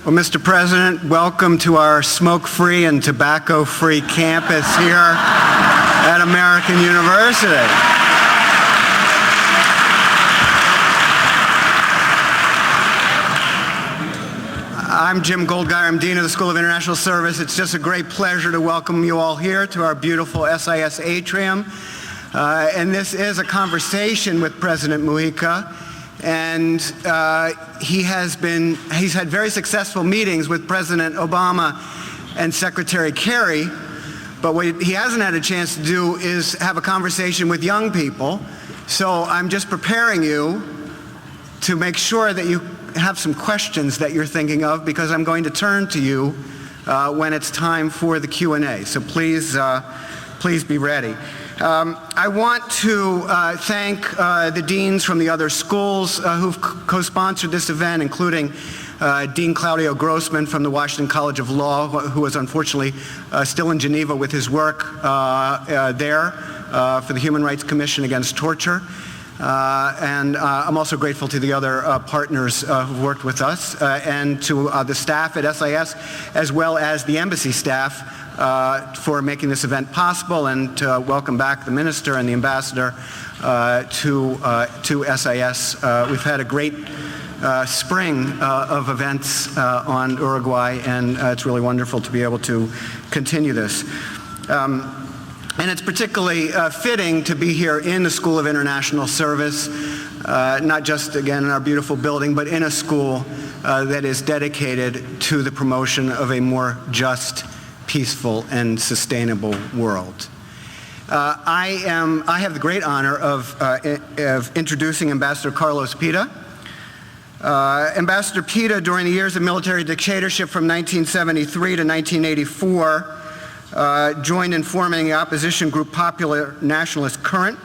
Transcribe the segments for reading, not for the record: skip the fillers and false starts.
Well, Mr. President, welcome to our smoke-free and tobacco-free campus here at American University. I'm Jim Goldgeier. I'm Dean of the School of International Service. It's just a great pleasure to welcome you all here to our beautiful SIS atrium. And this is a conversation with President Mújica. And he's had very successful meetings with President Obama and Secretary Kerry, but what he hasn't had a chance to do is have a conversation with young people. So I'm just preparing you to make sure that you have some questions that you're thinking of, because I'm going to turn to you when it's time for the Q&A. So please be ready. I want to thank the deans from the other schools who've co-sponsored this event, including Dean Claudio Grossman from the Washington College of Law, who is unfortunately still in Geneva with his work there for the Human Rights Commission Against Torture. And I'm also grateful to the other partners who've worked with us and to the staff at SIS, as well as the embassy staff, for making this event possible, and to welcome back the minister and the ambassador to SIS. We've had a great spring of events on Uruguay, and it's really wonderful to be able to continue this. And it's particularly fitting to be here in the School of International Service, not just, again, in our beautiful building, but in a school that is dedicated to the promotion of a more just, peaceful, and sustainable world. I have the great honor of introducing Ambassador Carlos Pita. Ambassador Pita, during the years of military dictatorship from 1973 to 1984, joined in forming the opposition group Popular Nationalist Current.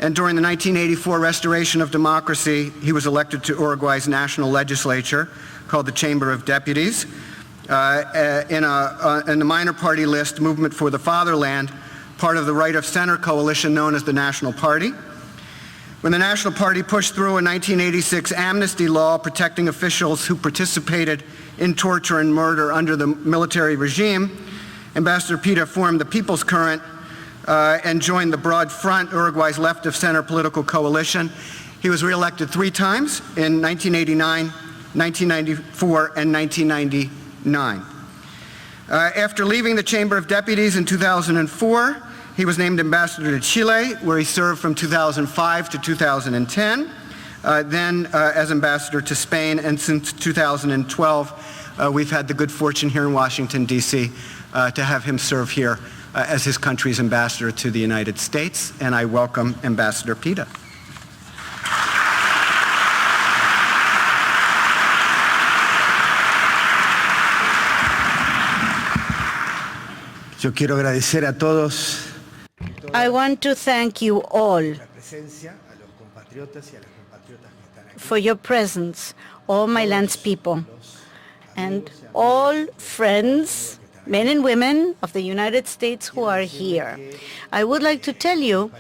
And during the 1984 restoration of democracy, he was elected to Uruguay's national legislature, called the Chamber of Deputies, in the minor party list, Movement for the Fatherland, part of the right of center coalition known as the National Party. When the National Party pushed through a 1986 amnesty law protecting officials who participated in torture and murder under the military regime, Ambassador Pita formed the People's Current and joined the Broad Front, Uruguay's left of center political coalition. He was reelected 3 times in 1989, 1994, and 1999. After leaving the Chamber of Deputies in 2004, he was named ambassador to Chile, where he served from 2005 to 2010, then as ambassador to Spain, and since 2012, we've had the good fortune here in Washington, D.C., to have him serve here as his country's ambassador to the United States, and I welcome Ambassador Pita. Yo quiero agradecer a todos. I want to thank you all for your presence, all my land's people, and all friends, men and women of the United States who are here. I would like to tell you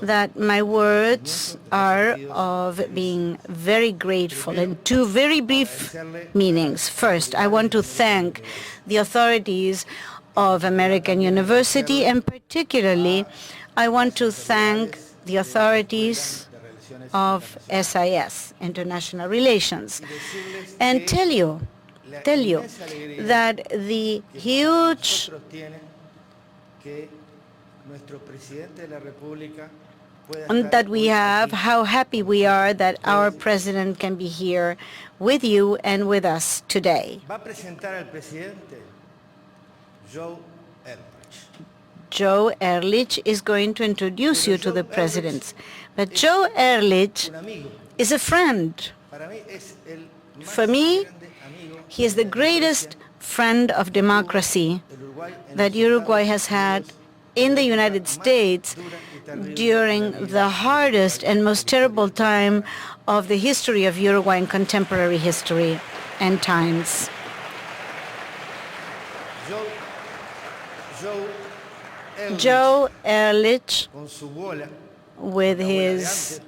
that my words are of being very grateful in 2 very brief meanings. First, I want to thank the authorities of American University, and particularly I want to thank the authorities of SIS, International Relations, and tell you that the huge that we have, how happy we are that our president can be here with you and with us today. Joe Ehrlich is going to introduce you to the presidents. But Joe Ehrlich is a friend. For me, he is the greatest friend of democracy that Uruguay has had in the United States during the hardest and most terrible time of the history of Uruguay in contemporary history and times. Joe Ehrlich, with his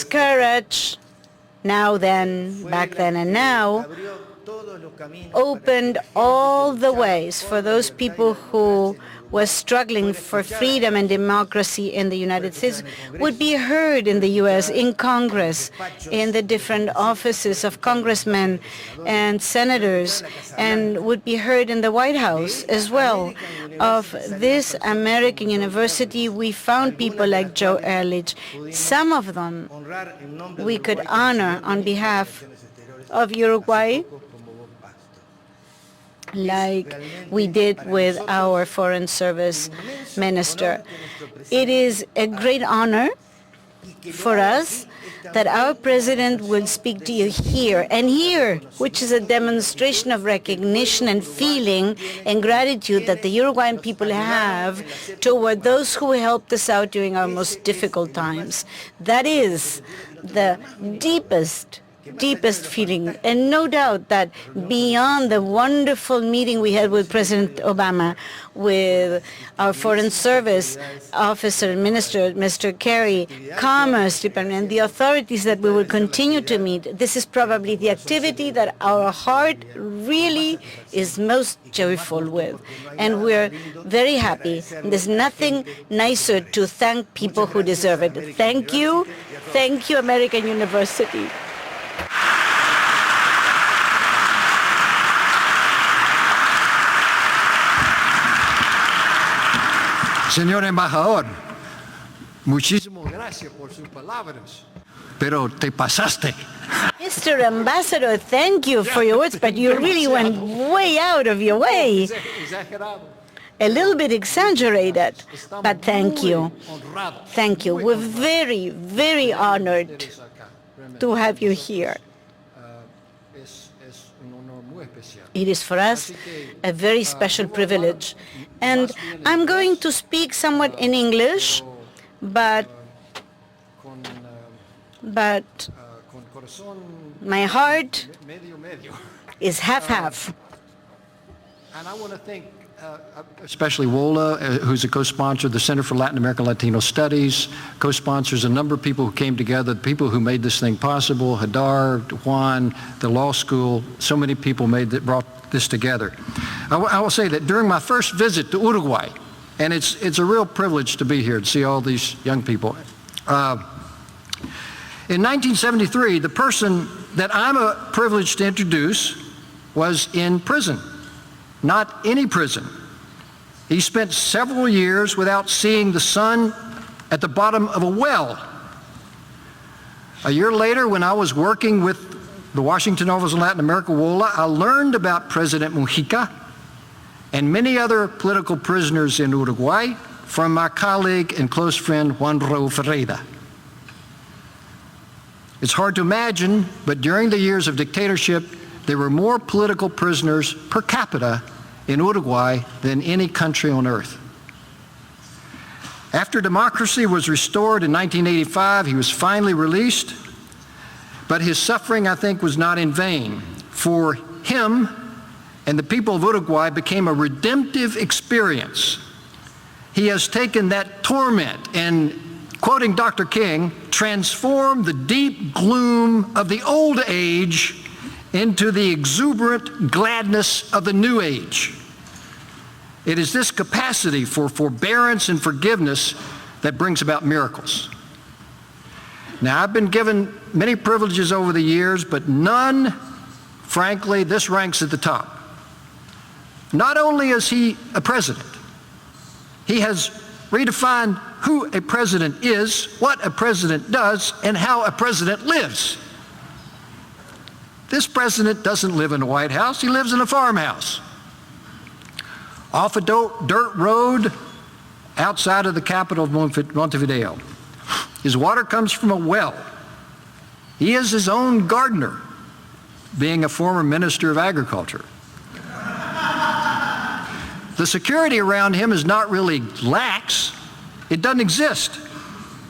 courage now then, back then and now, opened all the ways for those people who were struggling for freedom and democracy in the United States would be heard in the U.S., in Congress, in the different offices of congressmen and senators, and would be heard in the White House as well. Of this American university, we found people like Joe Ehrlich. Some of them we could honor on behalf of Uruguay, like we did with our Foreign Service Minister. It is a great honor for us that our president will speak to you here, and here, which is a demonstration of recognition and feeling and gratitude that the Uruguayan people have toward those who helped us out during our most difficult times. That is the deepest feeling. And no doubt that beyond the wonderful meeting we had with President Obama, with our Foreign Service Officer and Minister, Mr. Kerry, Commerce Department, and the authorities that we will continue to meet, this is probably the activity that our heart really is most joyful with. And we're very happy. There's nothing nicer to thank people who deserve it. Thank you, American University. Señor embajador, muchísimas gracias por sus palabras, pero te pasaste. Mr. Ambassador, thank you for your words, but you really went way out of your way. A little bit exaggerated, but thank you. Thank you. We're very, very honored to have you here. It is for us a very special privilege. And I'm going to speak somewhat in English, but my heart is half-half. And I want to thank especially WOLA, who's a co-sponsor, the Center for Latin American Latino Studies, co-sponsors a number of people who came together, the people who made this thing possible, Hadar, Juan, the law school, so many people brought this together. I will say that during my first visit to Uruguay, and it's a real privilege to be here to see all these young people. In 1973, the person that I'm privileged to introduce was in prison. Not any prison. He spent several years without seeing the sun at the bottom of a well. A year later, when I was working with the Washington Office of Latin America, WOLA, I learned about President Mújica and many other political prisoners in Uruguay from my colleague and close friend Juan Raúl Ferreira. It's hard to imagine, but during the years of dictatorship, there were more political prisoners per capita in Uruguay than any country on earth. After democracy was restored in 1985, he was finally released, but his suffering, I think, was not in vain. For him and the people of Uruguay became a redemptive experience. He has taken that torment and, quoting Dr. King, transformed the deep gloom of the old age into the exuberant gladness of the new age. It is this capacity for forbearance and forgiveness that brings about miracles. Now, I've been given many privileges over the years, but none, frankly, this ranks at the top. Not only is he a president, he has redefined who a president is, what a president does, and how a president lives. This president doesn't live in the White House, he lives in a farmhouse. Off a dirt road outside of the capital of Montevideo. His water comes from a well. He is his own gardener, being a former minister of agriculture. The security around him is not really lax. It doesn't exist.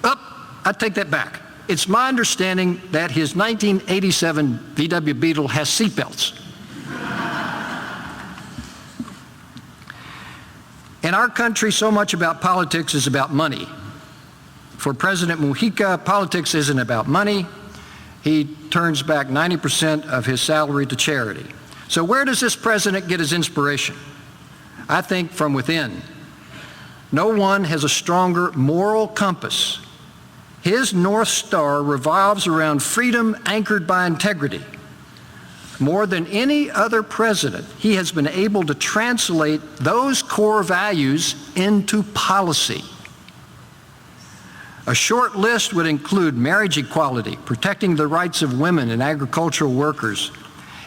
I take that back. It's my understanding that his 1987 VW Beetle has seatbelts. In our country, so much about politics is about money. For President Mújica, politics isn't about money. he turns back 90% of his salary to charity. So where does this president get his inspiration? I think from within. No one has a stronger moral compass. His North Star revolves around freedom anchored by integrity. More than any other president, he has been able to translate those core values into policy. A short list would include marriage equality, protecting the rights of women and agricultural workers.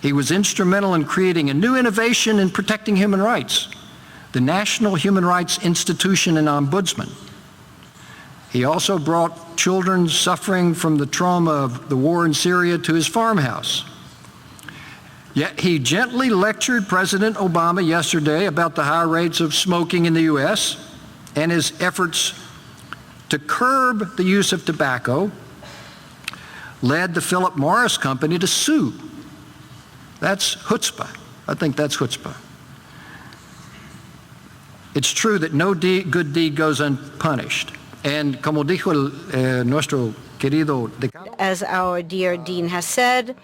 He was instrumental in creating a new innovation in protecting human rights, the National Human Rights Institution and Ombudsman. He also brought children suffering from the trauma of the war in Syria to his farmhouse. Yet he gently lectured President Obama yesterday about the high rates of smoking in the U.S. and his efforts to curb the use of tobacco led the Philip Morris Company to sue. That's chutzpah. I think that's chutzpah. It's true that no good deed goes unpunished. And como dijo nuestro querido decano, as our dear Dean has said,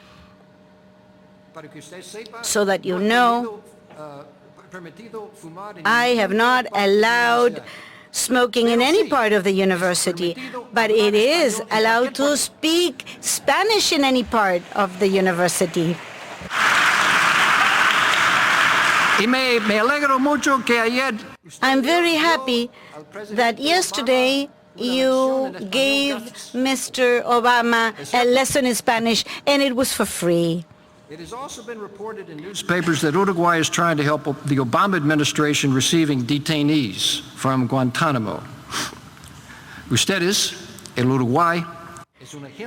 so that you know, I have not allowed smoking in any part of the university, but it is allowed to speak Spanish in any part of the university. I'm very happy that yesterday you gave Mr. Obama a lesson in Spanish, and it was for free. It has also been reported in newspapers that Uruguay is trying to help the Obama administration receiving detainees from Guantanamo. Ustedes, el Uruguay,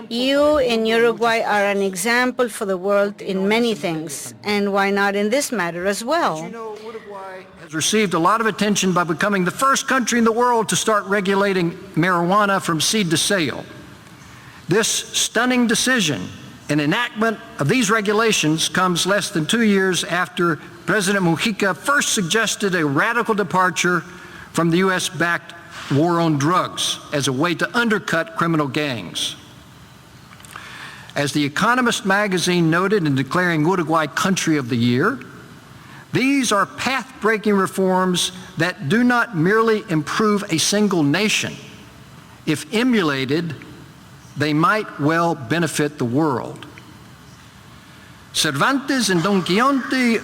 you in Uruguay are an example for the world in many things, and why not in this matter as well? You know, Uruguay has received a lot of attention by becoming the first country in the world to start regulating marijuana from seed to sale. This stunning decision and enactment of these regulations comes less than 2 years after President Mújica first suggested a radical departure from the U.S.-backed war on drugs as a way to undercut criminal gangs. As The Economist magazine noted in declaring Uruguay Country of the Year, these are path-breaking reforms that do not merely improve a single nation. If emulated, they might well benefit the world. Cervantes in Don Quixote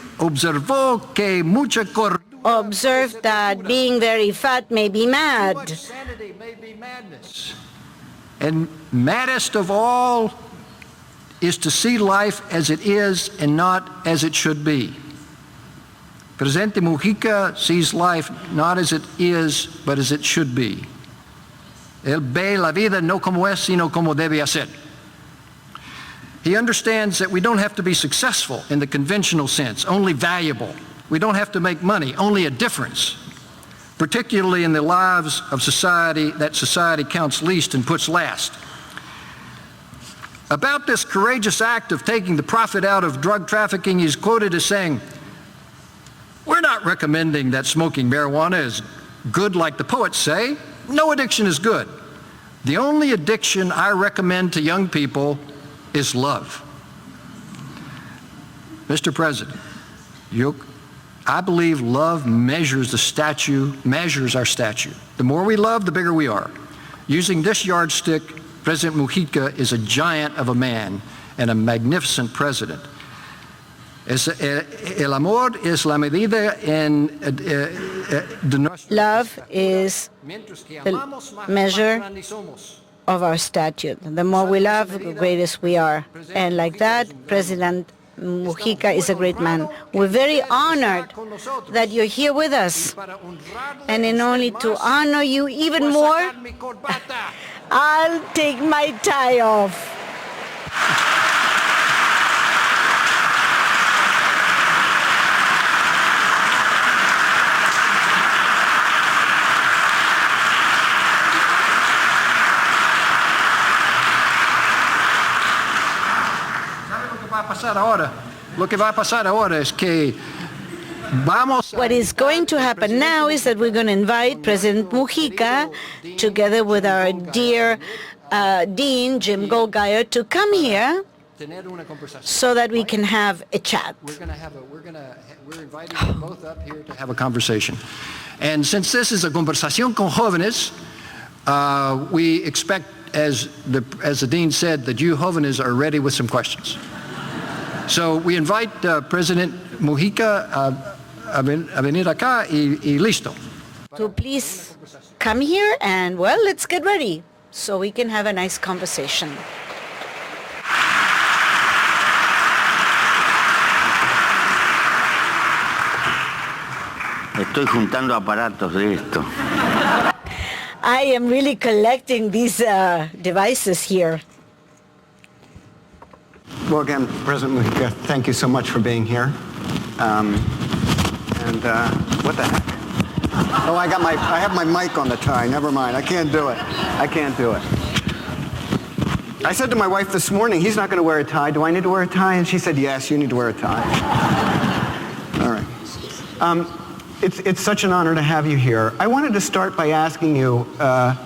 observed that being very fat may be mad. Much sanity may be madness. And maddest of all is to see life as it is and not as it should be. Presidente Mújica sees life not as it is, but as it should be. Él ve la vida no como es, sino como debe ser. He understands that we don't have to be successful in the conventional sense, only valuable. We don't have to make money, only a difference, particularly in the lives of society that society counts least and puts last. About this courageous act of taking the profit out of drug trafficking, he's quoted as saying, "We're not recommending that smoking marijuana is good like the poets say. No addiction is good. The only addiction I recommend to young people is love." Mr. President, I believe love measures our statue. The more we love, the bigger we are. Using this yardstick, President Mújica is a giant of a man and a magnificent president. El amor es la medida Love is the measure of our statute. The more we love, the greatest we are. And like that, President Mújica is a great man. We're very honored that you're here with us. And in order to honor you even more, I'll take my tie off. What is going to happen now is that we're going to invite President Mújica, together with our dear Dean Jim Goldgeier to come here so that we can have a chat. We're inviting you both up here to have a conversation. And since this is a conversación con jóvenes, we expect, as the dean said, that you jóvenes are ready with some questions. So we invite President Mújica a venir acá y listo. So please come here and, well, let's get ready so we can have a nice conversation. Estoy juntando aparatos de esto. I am really collecting these devices here. Well, again, President Mújica, thank you so much for being here. What the heck? Oh, I have my mic on the tie. Never mind. I can't do it. I said to my wife this morning, he's not going to wear a tie. Do I need to wear a tie? And she said, yes, you need to wear a tie. All right. It's such an honor to have you here. I wanted to start by asking you a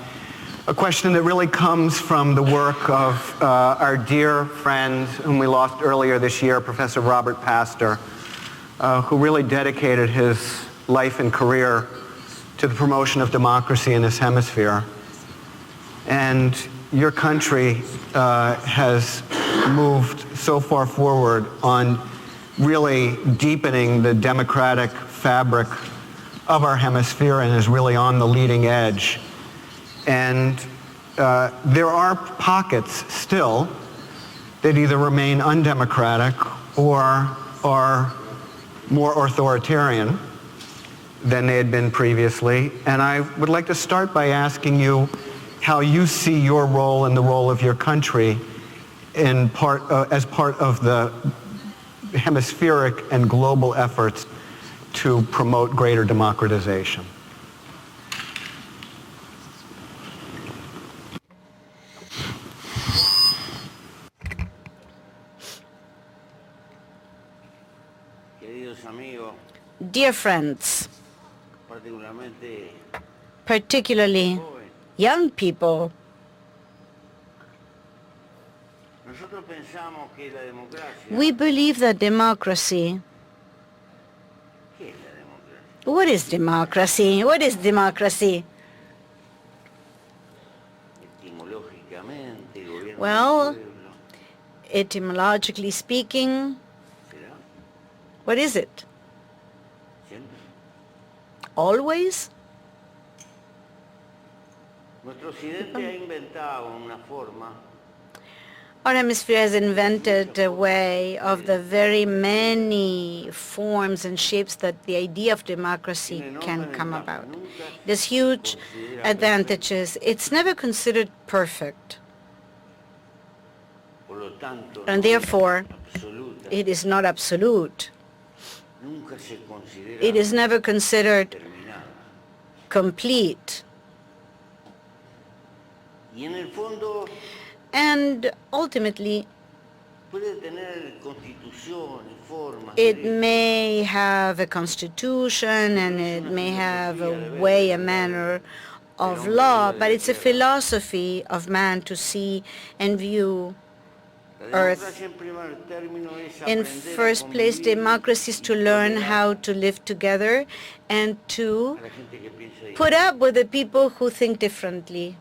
question that really comes from the work of our dear friend whom we lost earlier this year, Professor Robert Pastor, who really dedicated his life and career to the promotion of democracy in this hemisphere. And your country has moved so far forward on really deepening the democratic fabric of our hemisphere and is really on the leading edge. And there are pockets still that either remain undemocratic or are more authoritarian than they had been previously. And I would like to start by asking you how you see your role and the role of your country in as part of the hemispheric and global efforts to promote greater democratization. Dear friends, particularly young people, we believe that democracy. What is democracy? What is democracy? Well, etymologically speaking, what is it? Always? Our hemisphere has invented a way of the very many forms and shapes that the idea of democracy can come about. There's huge advantages. It's never considered perfect. And therefore, it is not absolute. It is never considered complete. And ultimately, it may have a constitution and it may have a way, a manner of law, but it's a philosophy of man to see and view Earth. In first place, democracy is to learn how to live together and to put up with the people who think differently.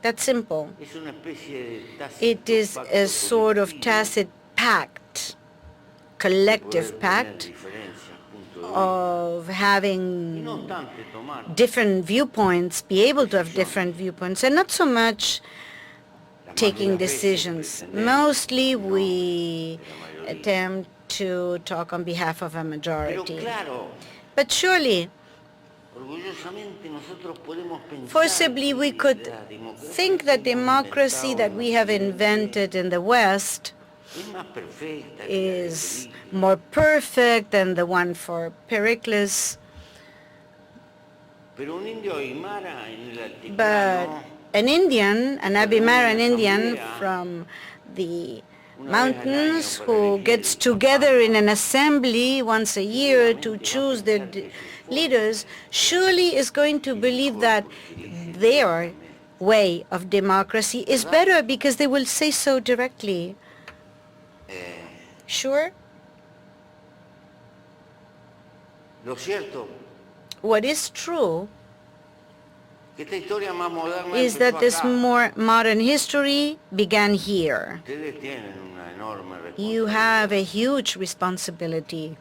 That's simple. It is a sort of tacit pact, collective pact of having different viewpoints, be able to have different viewpoints, and not so much taking decisions. Mostly we attempt to talk on behalf of a majority. But surely, forcibly we could think that democracy that we have invented in the West is more perfect than the one for Pericles. But an Indian, an Abimaran Indian from the mountains who gets together in an assembly once a year to choose their leaders, surely is going to believe that they are way of democracy is better because they will say so directly. Sure? Lo cierto What is true que esta historia más moderna is that empezó this acá. more modern history began here. Ustedes tienen una enorme You responsabilidad, have a huge responsibility,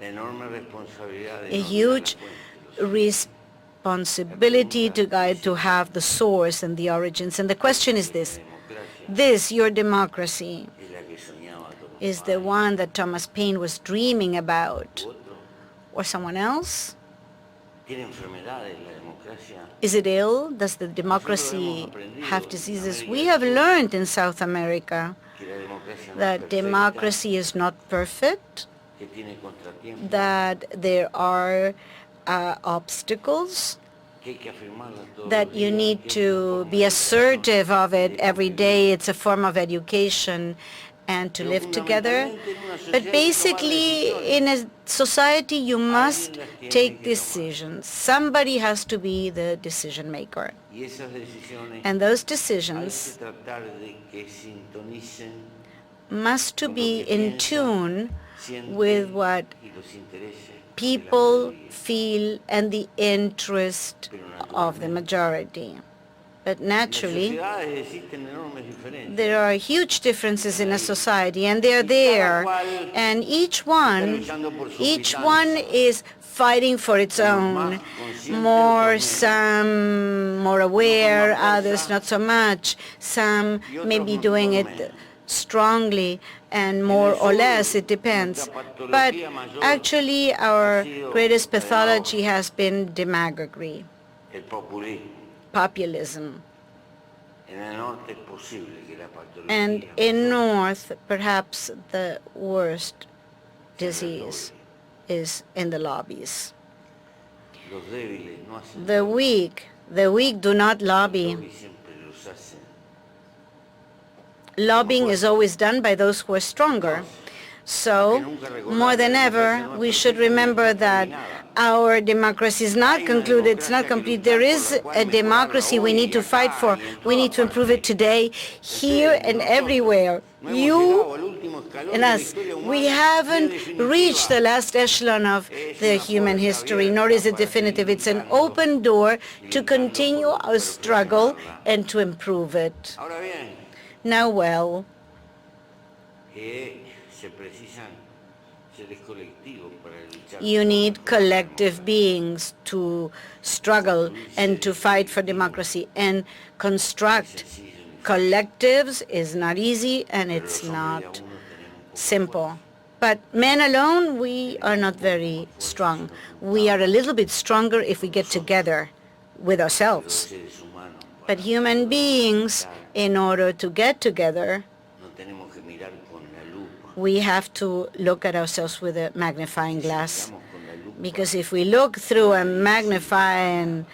la enorme responsabilidad de a no huge negar la fuente, responsibility to have the source and the origins. And the question is this: democracia this, your democracy, es la que soñaba Thomas is the one that Thomas Paine was dreaming about, Otro or someone else? tiene enfermedades la democracia. Is it ill? Does the democracy have diseases? We have learned in South America Que la democracia no es that perfecta, democracy is not perfect, que tiene contratiempos, that there are obstacles, que hay que afirmarla todos that los you días, need que es to una be forma de assertive of it de every convivir. day. It's a form of education and to Pero live together. fundamentalmente en una sociedad But hay que tomar basically, decisiones. in a society, you must Alguien las tiene take que tomar. decisions. Somebody has to be the decision maker. Y esas decisiones And those hay que decisions tratar de que sintonicen must to con lo be que in piensan, tune sienten with what y los intereses de la people mayoría. feel and the interest of the majority. But En las naturally, sociedades existen enormes diferencias. there are huge differences in a society, and they're there, and each one is fighting for its own. Some more aware, others not so much. Some may be doing it strongly, and more or less, it depends. But actually, our greatest pathology has been demagoguery, El populismo. populism. En el norte es posible que la patología And in North, perhaps the worst disease is in the lobbies. los débiles no hacen The weak do not lobby. lobby, siempre los hacen. Lobbying is always done by those who are stronger. So, more than ever, we should remember that our democracy is not concluded, it's not complete. There is a democracy we need to fight for. We need to improve it today, here and everywhere. You and us. We haven't reached the last echelon of the human history, nor is it definitive. It's an open door to continue our struggle and to improve it. Ahora bien, Now, well, que se precisan seres colectivos para luchar. you need collective beings to struggle and to fight for democracy and construct collectives is not easy and it's not simple. But men alone, we are not very strong. We are a little bit stronger if we get together with ourselves. Seres humanos, But human beings, in order to get together, no tenemos que mirar con la lupa. we have to look at ourselves with a magnifying glass. Miramos con la lupa. Because if we look through a magnifying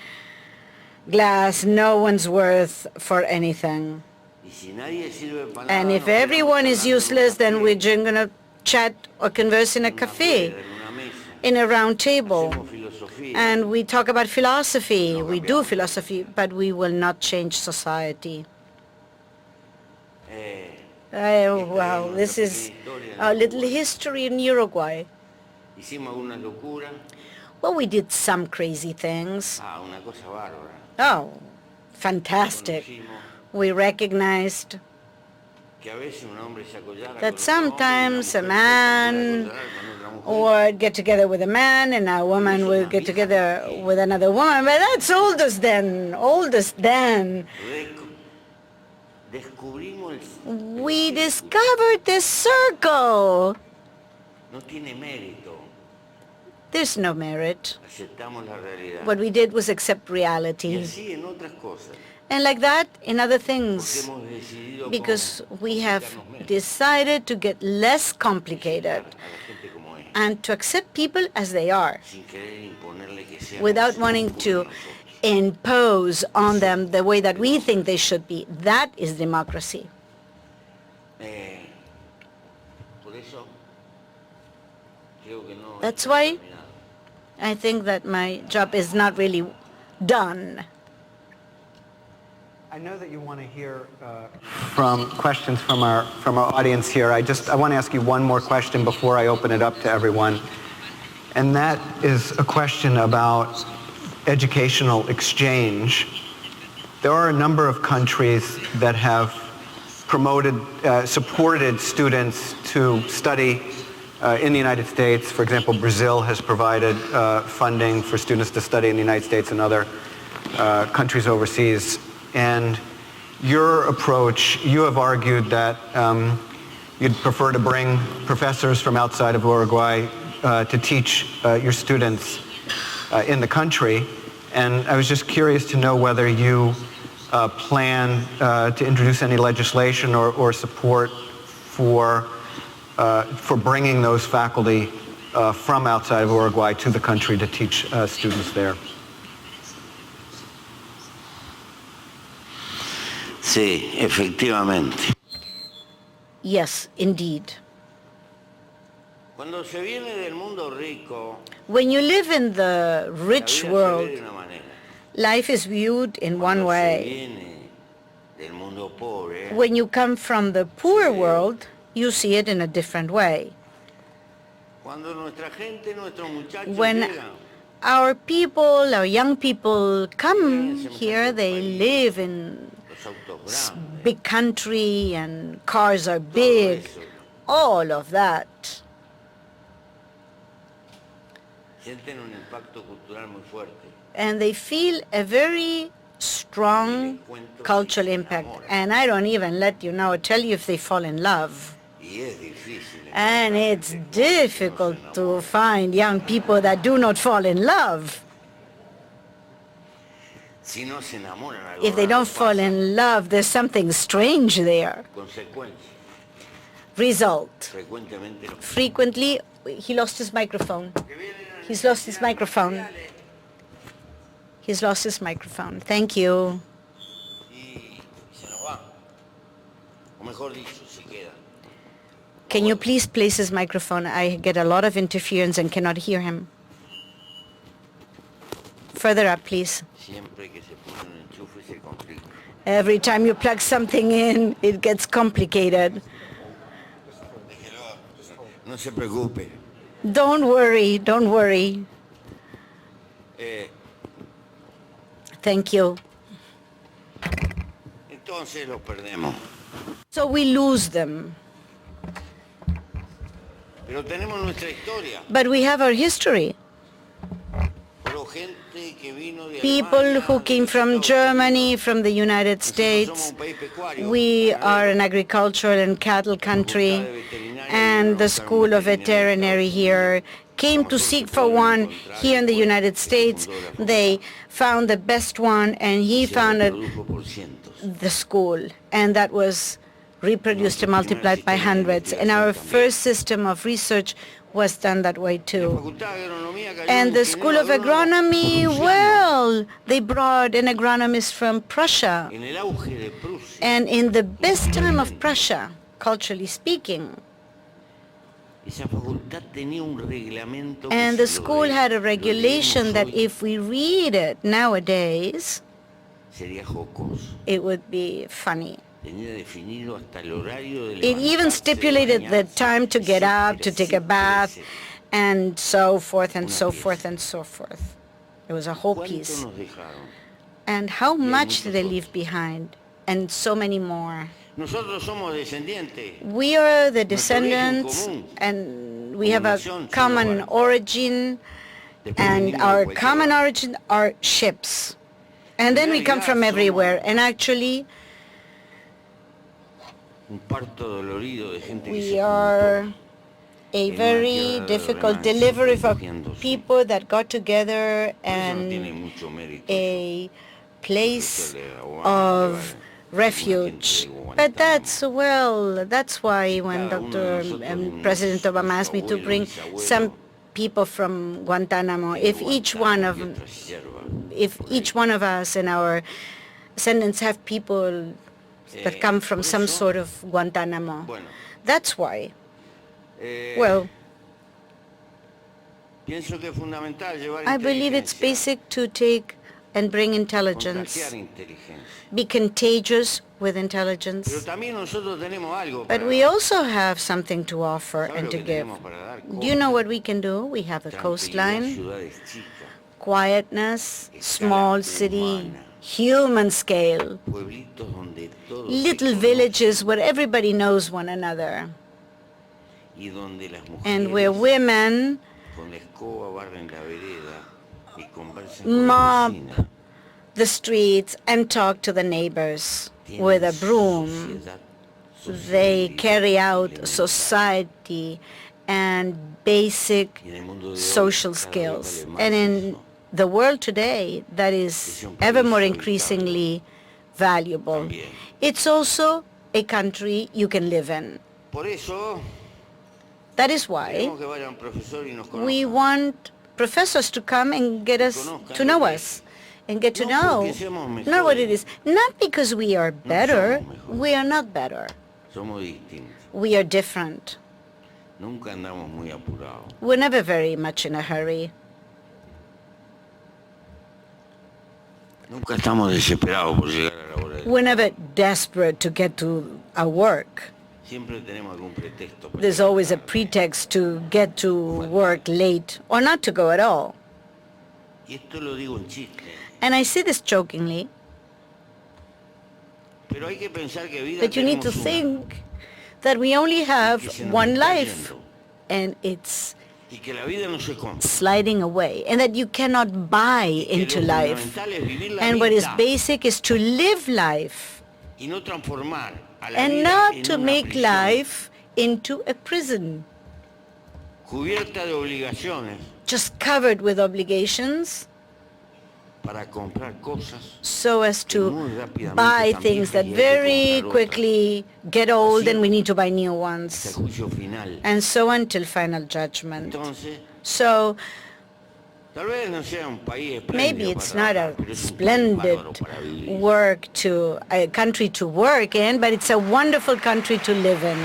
glass, no one's worth for anything. Y si nadie sirve para And nada, if nos quedamos everyone is hablando en un useless, then café, we're just going to chat or converse in a en una cafe, rueda, en una mesa. in a round table. Hacemos filosofía. And we talk about philosophy. We do philosophy, but we will not change society. Oh, wow, this is a little history in Uruguay. Hicimos algunas locuras. Well, we did some crazy things. Una cosa bárbara. Oh, fantastic. Conocimos We recognized que a veces un hombre se acollara that con otro hombre y una sometimes a mujer se man acollara con otra mujer. would get together with a man and a woman would get together with another woman. But that's oldest then, oldest then. Descubrimos We discovered this circle. no tiene mérito. There's no merit. Aceptamos la realidad. What we did was accept Y reality. así en otras cosas. And like that in other Porque things. hemos decidido Because we have complicarnos menos, decided to get less complicated a la gente como es, and to accept people as they are, sin querer imponerle que seamos without wanting como to nosotros. impose on them the way that we think they should be. That is democracy. Por eso creo que no That's está why terminado. I think that my job is not really done. I know that you want to hear from questions from our audience here. I want to ask you one more question before I open it up to everyone. And that is a question about educational exchange. There are a number of countries that have supported students to study in the United States. For example, Brazil has provided funding for students to study in the United States and other countries overseas. And your approach, you have argued that you'd prefer to bring professors from outside of Uruguay to teach your students in the country. And I was just curious to know whether you plan to introduce any legislation or support for bringing those faculty from outside of Uruguay to the country to teach students there. Sí, efectivamente. Yes, indeed. Cuando se viene del mundo rico, When you live in the la rich vida se world, ve de una manera. life is viewed in one Cuando se way. viene del mundo pobre, When you come from the poor world, you see it in a different way. cuando nuestra gente, nuestros muchachos When llegan, our people, our young people come here, they live in los autos grandes, big country and cars are big, eso, all of that. sienten un impacto cultural muy fuerte. And they feel a very strong cultural impact. And I don't even tell you if they fall in love. Y es difícil. And it's difficult to find young people that do not fall in love. Si no se enamoran, algo If they raro don't fall pasa. in love, there's something strange there. Consecuencia, Result. frecuentemente los Frequently, he lost his microphone. He's lost his microphone. He's lost his microphone. Thank you. y se nos van. O mejor dicho, se quedan. Can you please place his microphone? I get a lot of interference and cannot hear him. Further up, please. Siempre que se pone un enchufe se complica. Every time you plug something in, it gets complicated. Déjelo, no se preocupe. Don't worry, don't worry. Eh, Thank you. entonces los perdemos. So we lose them. Pero tenemos nuestra historia. But we have our history. Pero gente que vino de People Alemania, who de came los from Estados Germany, Unidos. from the United Nosotros somos States. un país pecuario, We are an ganadero. agricultural and cattle country, and the School of Veterinary here came to seek for one here in the United States. They found the best one, and he Se founded reprodujo por cientos. the school, and that was reproduced and multiplied by hundreds. And our first system of research was done that way too. Facultad de Agronomía cayó And un the School of ingeniero Agronomy, prusiano. well, they brought an agronomist from Prussia. En el auge de Prusia, And in the best time of Prussia, culturally speaking, esa facultad tenía un reglamento que and the si lo school had a lo regulation leemos that hoy, if we read it nowadays, sería jocoso. it would be funny. Tenía definido hasta el horario de It even levantarse, stipulated the bañarse, time to get up, to take a etcétera, bath, etcétera. and so forth and Una so pieza. forth and so forth. It was a whole ¿Cuánto piece. nos dejaron? And how much muchos did they otros. leave behind? And so many more. Nosotros somos descendientes. We are the Nuestro origen descendants, común. and we have a Combinación common sin hogar. origin, Después and venimos our de common Ecuador. origin are ships. And then we come from realidad everywhere, somos- and actually Un parto dolorido de gente que we se are juntó. a una very tierra de difficult remanso, delivery for refugiándose. people that got together Por eso no tiene and mucho mérito. a place Eso le da igual, of llevar una refuge. gente de But Guantánamo. that's why when Cada uno de nosotros President unos Obama asked me to abuelos, bring bisabuelos, some people from Guantánamo, if each one of Guantánamo y otras hierbas. if each one of us and our descendants have people that come from por some eso- sort of Guantánamo. Bueno, That's why. eh, Well, pienso que es fundamental llevar I believe it's inteligencia. basic to take and bring intelligence, contagiar inteligencia. be contagious with Pero intelligence. también nosotros tenemos algo But para we dar. also have something to offer ¿Sabe and lo to que give. tenemos para dar? Do you know Costa, what we can do? We have a tranquilidad, coastline, ciudades chicas, quietness, escala small city, humana, human scale, pueblitos donde todos se little conocen villages where everybody knows one another, y donde las and where mujeres women con la escoba barren la vereda y conversan con la mop vecina. the streets and talk to the neighbors with a Tienen broom. sociedad, They sociabilidad carry out elemental. society and basic Y en el mundo de hoy, social cada vez skills. vale más And in eso. the world today, that is ever more increasingly valuable. También. It's also a country you can live in. Por eso That is why queremos que vaya un profesor y nos we conozcan. want professors to come and get us to know us and get to No know porque seamos not what it mejores. is, not because we are better, somos mejores. we are not better, Somos distintos. we are different. Nunca andamos muy apurados. We're never very much in a hurry. Nunca estamos desesperados por llegar a la hora del We're never desperate to get to our work. Siempre tenemos algún pretexto para There's llegar always a tarde. pretext to get to work late or not to go at all. Y esto lo digo en chiste. And I say this jokingly, Pero hay que pensar que vida but you need to tenemos una. think that we only have Que se nos one está life yendo. and it's Y que la vida no se compra. sliding away and that you cannot buy Y que into lo life. fundamental es vivir la And what is vida basic is to live life y no transformar a la and vida not en to una make prisión life into a prison, cubierta de obligaciones just covered with obligations para comprar cosas so as que to muy rápidamente buy están things viejas that y hay que very comprar otras. quickly get old Así and we need to buy new hasta el ones, juicio final. and so until final judgment. Entonces, So tal vez no sea un país maybe espléndido it's para not a trabajar, pero es un país splendid bárbaro para vivir. a country to work in, but it's a wonderful country to live in.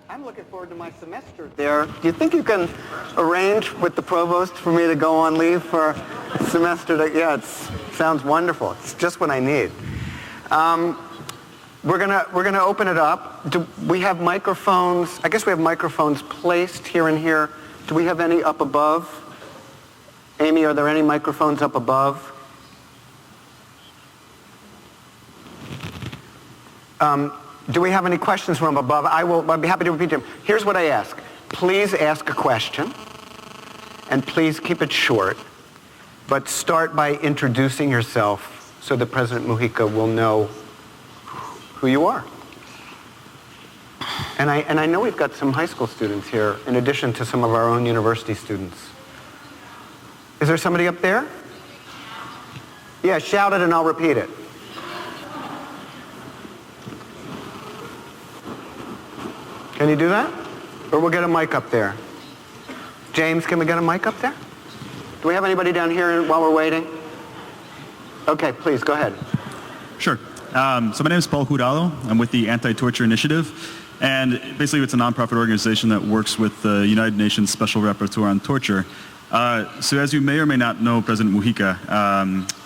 I'm looking forward to my semester there. Do you think you can arrange with the provost for me to go on leave for a semester? Yeah, it sounds wonderful. It's just what I need. We're gonna open it up. Do we have microphones? I guess we have microphones placed here and here. Do we have any up above? Amy, are there any microphones up above? Do we have any questions from above? I'll be happy to repeat them. Here's what I ask. Please ask a question, and please keep it short, but start by introducing yourself so that President Mújica will know who you are. And I know we've got some high school students here, in addition to some of our own university students. Is there somebody up there? Yeah, shout it and I'll repeat it. Can you do that? Or we'll get a mic up there. James, can we get a mic up there? Do we have anybody down here while we're waiting? Okay, please, go ahead. Sure. So my name is Paul Jurado. I'm with the Anti-Torture Initiative. And basically it's a nonprofit organization that works with the United Nations Special Rapporteur on Torture. So as you may or may not know, President Mújica,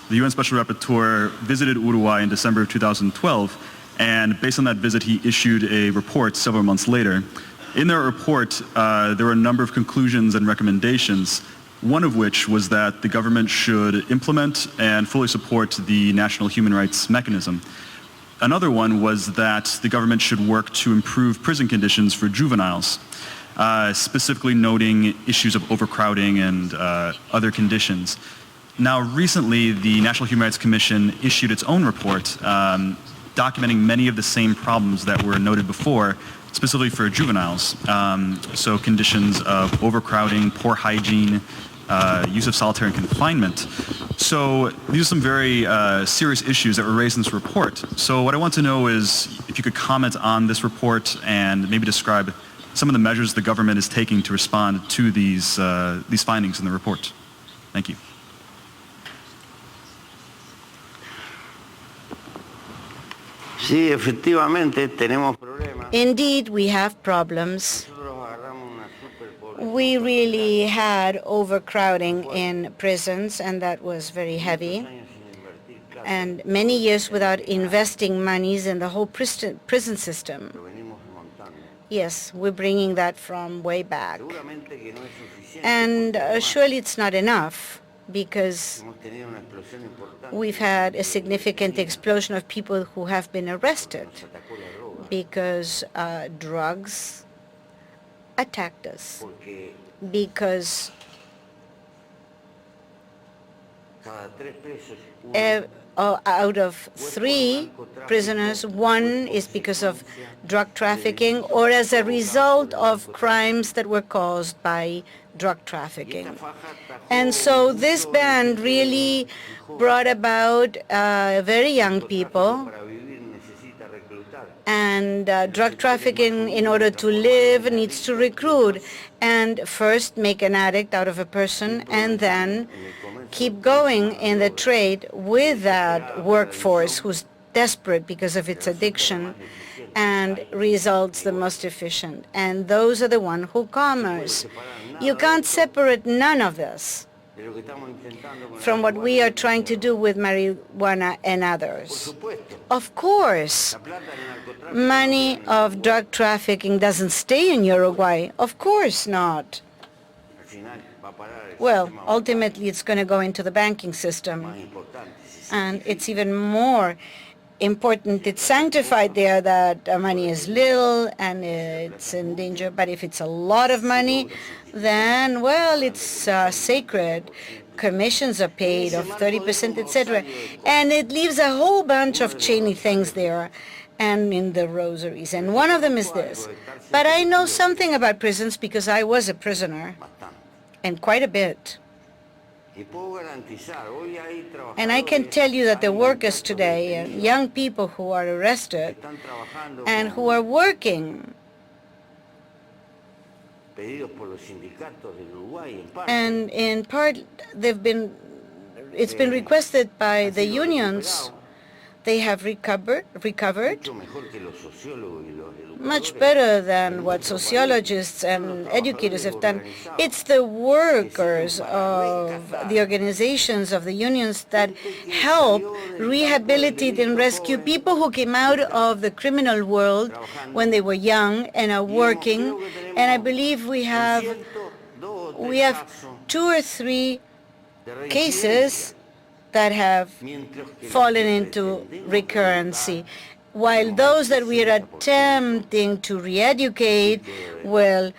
the UN Special Rapporteur visited Uruguay in December of 2012. And based on that visit, he issued a report several months later. In their report, there were a number of conclusions and recommendations, one of which was that the government should implement and fully support the National Human Rights Mechanism. Another one was that the government should work to improve prison conditions for juveniles, specifically noting issues of overcrowding and other conditions. Now, recently, the National Human Rights Commission issued its own report documenting many of the same problems that were noted before, specifically for juveniles. So conditions of overcrowding, poor hygiene, use of solitary confinement. So these are some very serious issues that were raised in this report. So what I want to know is if you could comment on this report and maybe describe some of the measures the government is taking to respond to these findings in the report. Thank you. Sí, efectivamente tenemos problemas. Indeed, we have problems. We really had overcrowding in prisons, and that was very heavy. And many years without investing monies in the whole prison system. Yes, we're bringing that from way back. And surely it's not enough, because we've had a significant explosion of people who have been arrested because drugs attacked us, because out of 3 prisoners, 1 is because of drug trafficking or as a result of crimes that were caused by drug trafficking. And so this ban really brought about very young people, and drug trafficking, in order to live, needs to recruit and first make an addict out of a person and then keep going in the trade with that workforce who's desperate because of its addiction and results the most efficient. And those are the ones who commerce. You can't separate none of this from what we are trying to do with marijuana and others. Of course, money of drug trafficking doesn't stay in Uruguay. Of course not. Well, ultimately it's going to go into the banking system. And it's even more important, it's sanctified there that money is little and it's in danger. But if it's a lot of money, then, well, it's sacred. Commissions are paid of 30%, etc. And it leaves a whole bunch of chainy things there and in the rosaries. And one of them is this. But I know something about prisons because I was a prisoner, and quite a bit. And I can tell you that the workers today, young people who are arrested and who are working, and in part it's been requested by the unions. They have recovered much better than what sociologists and educators have done. It's the workers of the organizations of the unions that help rehabilitate and rescue people who came out of the criminal world when they were young and are working. And I believe we have 2 or 3 cases that have fallen into recurrency, while those that we are attempting to re-educate will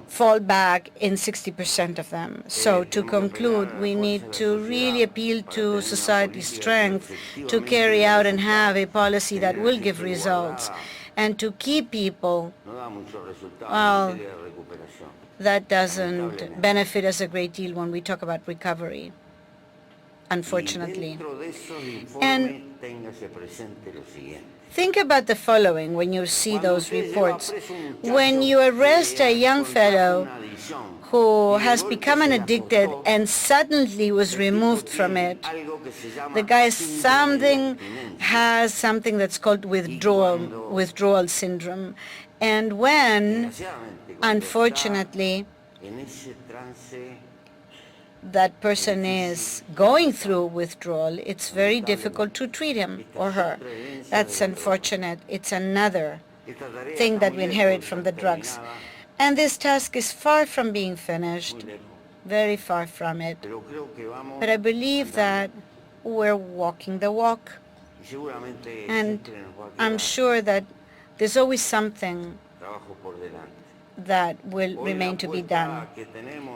fall back in 60% of them. So to conclude, we need to really appeal to society's strength to carry out and have a policy that will give results and to keep people. Well, that doesn't benefit us a great deal when we talk about recovery, unfortunately. And think about the following when you see those reports. When you arrest a young fellow who has become an addicted and suddenly was removed from it, the guy has something that's called withdrawal syndrome. And when, unfortunately, that person is going through withdrawal, it's very difficult to treat him or her. That's unfortunate. It's another thing that we inherit from the drugs. And this task is far from being finished, very far from it. But I believe that we're walking the walk. And I'm sure that there's always something that will remain to be done.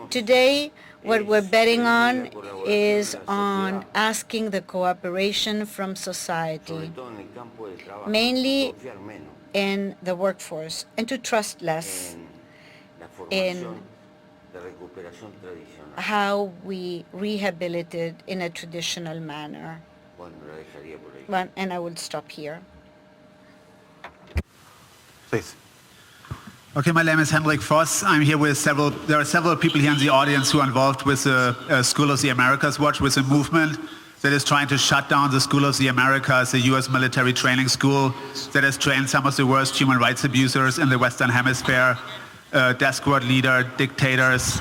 Today, what we're betting on is on asking the cooperation from society, mainly in the workforce, and to trust less in how we rehabilitate in a traditional manner. And I will stop here. Please. Okay, my name is Hendrik Voss. I'm here with there are several people here in the audience who are involved with the School of the Americas Watch, with the movement that is trying to shut down the School of the Americas, a U.S. military training school that has trained some of the worst human rights abusers in the Western Hemisphere, death squad leader, dictators.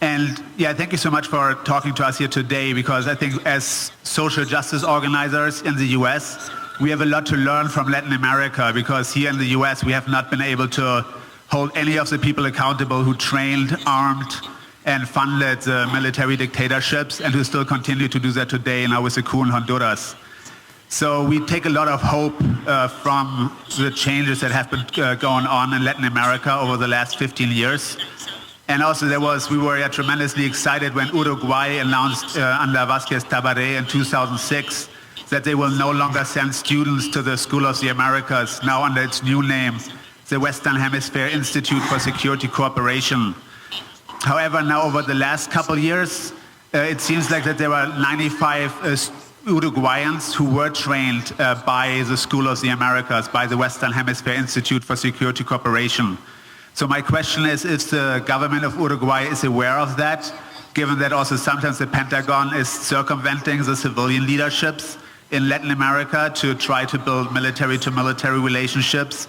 And yeah, thank you so much for talking to us here today, because I think as social justice organizers in the U.S., we have a lot to learn from Latin America, because here in the U.S. we have not been able to hold any of the people accountable who trained, armed, and funded the military dictatorships, and who still continue to do that today now with the coup in Honduras. So we take a lot of hope from the changes that have been going on in Latin America over the last 15 years. And also we were tremendously excited when Uruguay announced under Vázquez Tabaré in 2006 that they will no longer send students to the School of the Americas, now under its new name, the Western Hemisphere Institute for Security Cooperation. However, now over the last couple years, it seems like that there are 95 Uruguayans who were trained by the School of the Americas, by the Western Hemisphere Institute for Security Cooperation. So my question is if the government of Uruguay is aware of that, given that also sometimes the Pentagon is circumventing the civilian leaderships in Latin America to try to build military-to-military relationships.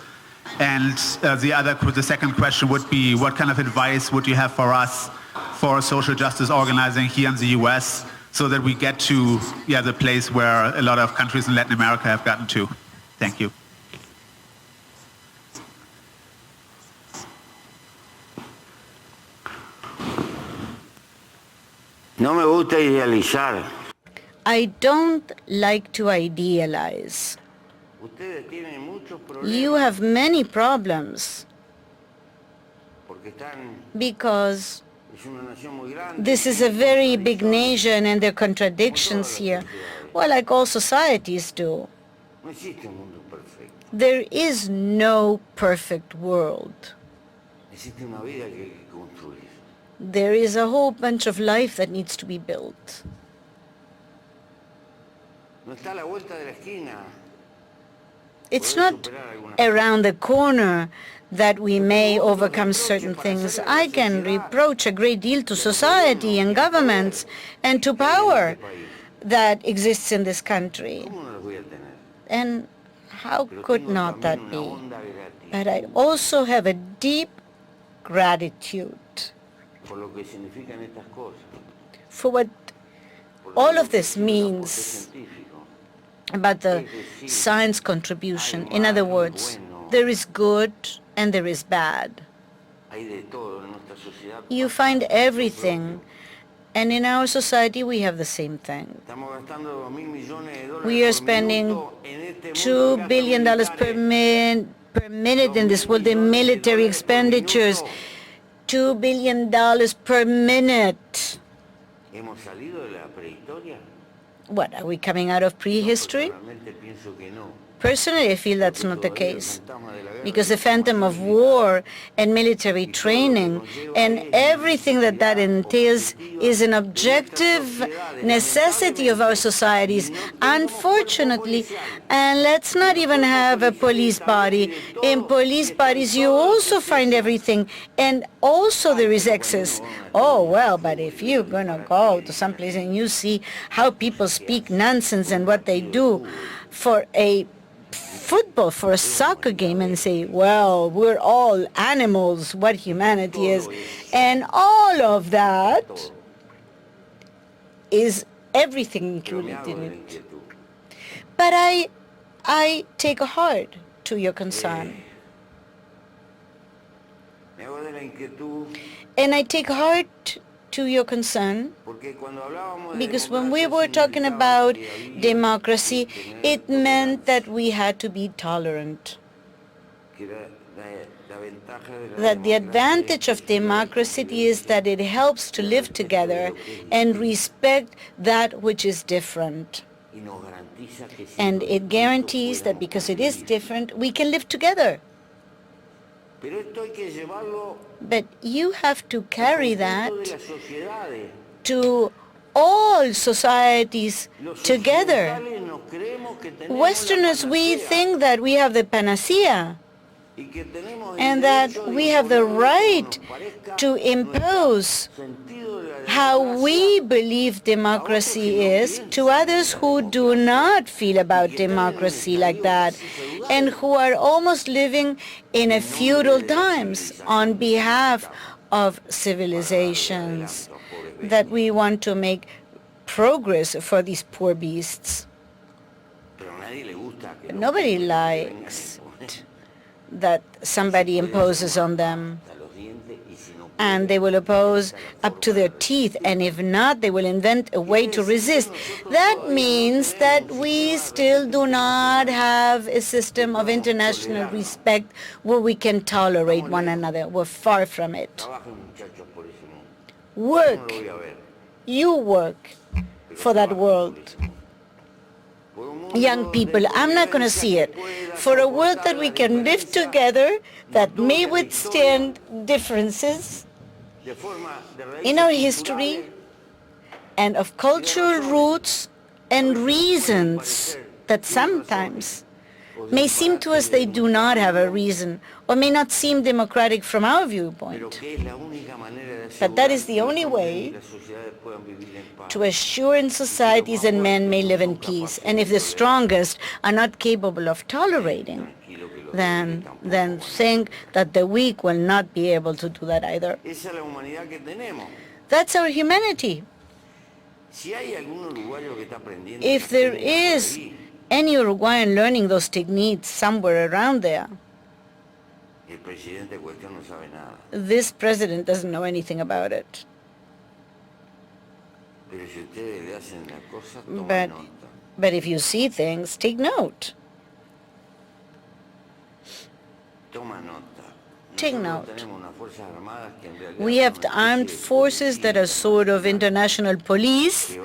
And the second question would be, what kind of advice would you have for us for social justice organizing here in the US so that we get to the place where a lot of countries in Latin America have gotten to? Thank you. No me gusta idealizar. I don't like to idealize. Ustedes tienen muchos problemas You have many problems porque están, because es una nación muy grande. this is a very big nation and there are contradictions here. Well, like all societies do. No existe un mundo perfecto. There is no perfect world. Existe una vida que hay que construir. There is a whole bunch of life that needs to be built. No está a la vuelta de la esquina. It's not around the corner that we may overcome certain things. I can reproach a great deal to society and governments and to power that exists in this country. ¿Cómo no los voy a tener? And how Pero could tengo not también that una be? honda gratitud But I also have a deep gratitude por lo que significan estas cosas. for what Porque all lo of this que es un aporte means científico. about the science contribution. In other words, there is good and there is bad. Hay de todo en nuestra sociedad. You find everything, and in our society we have the same thing. Estamos gastando $2.000 millones We are por spending minuto en este mundo $2 de billion gastos per militares. minute in this world in military expenditures. $2 billion per minute. ¿Hemos salido de la prehistoria? What, are we coming out of prehistory? Realmente pienso que no. Personally, I feel that's not the case, because the phantom of war and military training and everything that that entails is an objective necessity of our societies, unfortunately. And let's not even have a police body. In police bodies, you also find everything, and also there is excess. Oh, well, but if you're going to go to someplace and you see how people speak nonsense and what they do for a football, for a soccer game, and say, well, we're all animals, what humanity is, and all of that is everything included in it. But I take heart to your concern. And I take heart to your concern because when we were talking about democracy, it meant that we had to be tolerant. That the advantage of democracy is that it helps to live together and respect that which is different. And it guarantees that because it is different, we can live together. But you have to carry that to all societies together. Westerners, we think that we have the panacea. and that we have the right to impose how we believe democracy is to others who do not feel about democracy like that and who are almost living in a feudal times on behalf of civilizations, that we want to make progress for these poor beasts. But nobody likes that somebody imposes on them, and they will oppose up to their teeth, and if not, they will invent a way to resist. That means that we still do not have a system of international respect where we can tolerate one another. We're far from it. Work. You work for that world. Young people, I'm not going to see it. For a world that we can live together, that may withstand differences in our history and of cultural roots and reasons that sometimes may seem to us they do not have a reason or may not seem democratic from our viewpoint. But that is the only way to assure in societies that men may live in peace. And if the strongest are not capable of tolerating, then think that the weak will not be able to do that either. That's our humanity. If there is any Uruguayan learning those techniques somewhere around there, this president doesn't know anything about it. But if you see things, take note. Take note. We have the armed forces that are sort of international police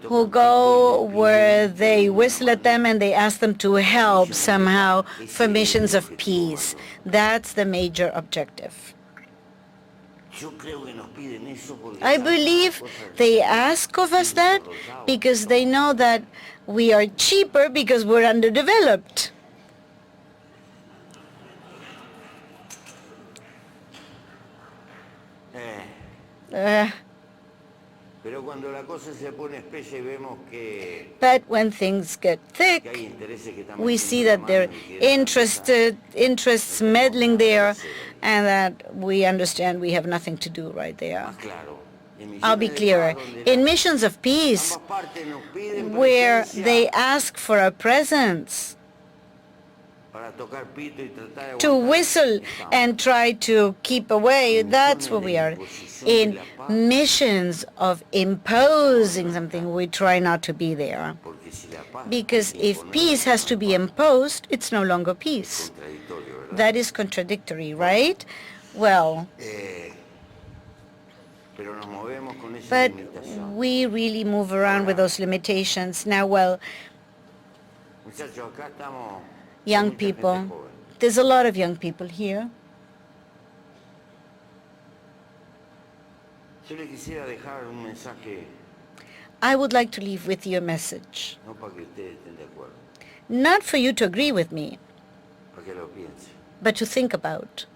who go where they whistle at them and they ask them to help somehow for missions of peace. That's the major objective. I believe they ask of us that because they know that we are cheaper because we're underdeveloped. But when things get thick, we see that there are interests meddling there, and that we understand we have nothing to do right there. I'll be clearer. In missions of peace, where they ask for our presence, to whistle and try to keep away, that's where we are. In missions of imposing something, we try not to be there. Because if peace has to be imposed, it's no longer peace. That is contradictory, right? Well, but we really move around with those limitations. Now, well, young people, there's a lot of young people here. I would like to leave with you a message. Not for you to agree with me, but to think about.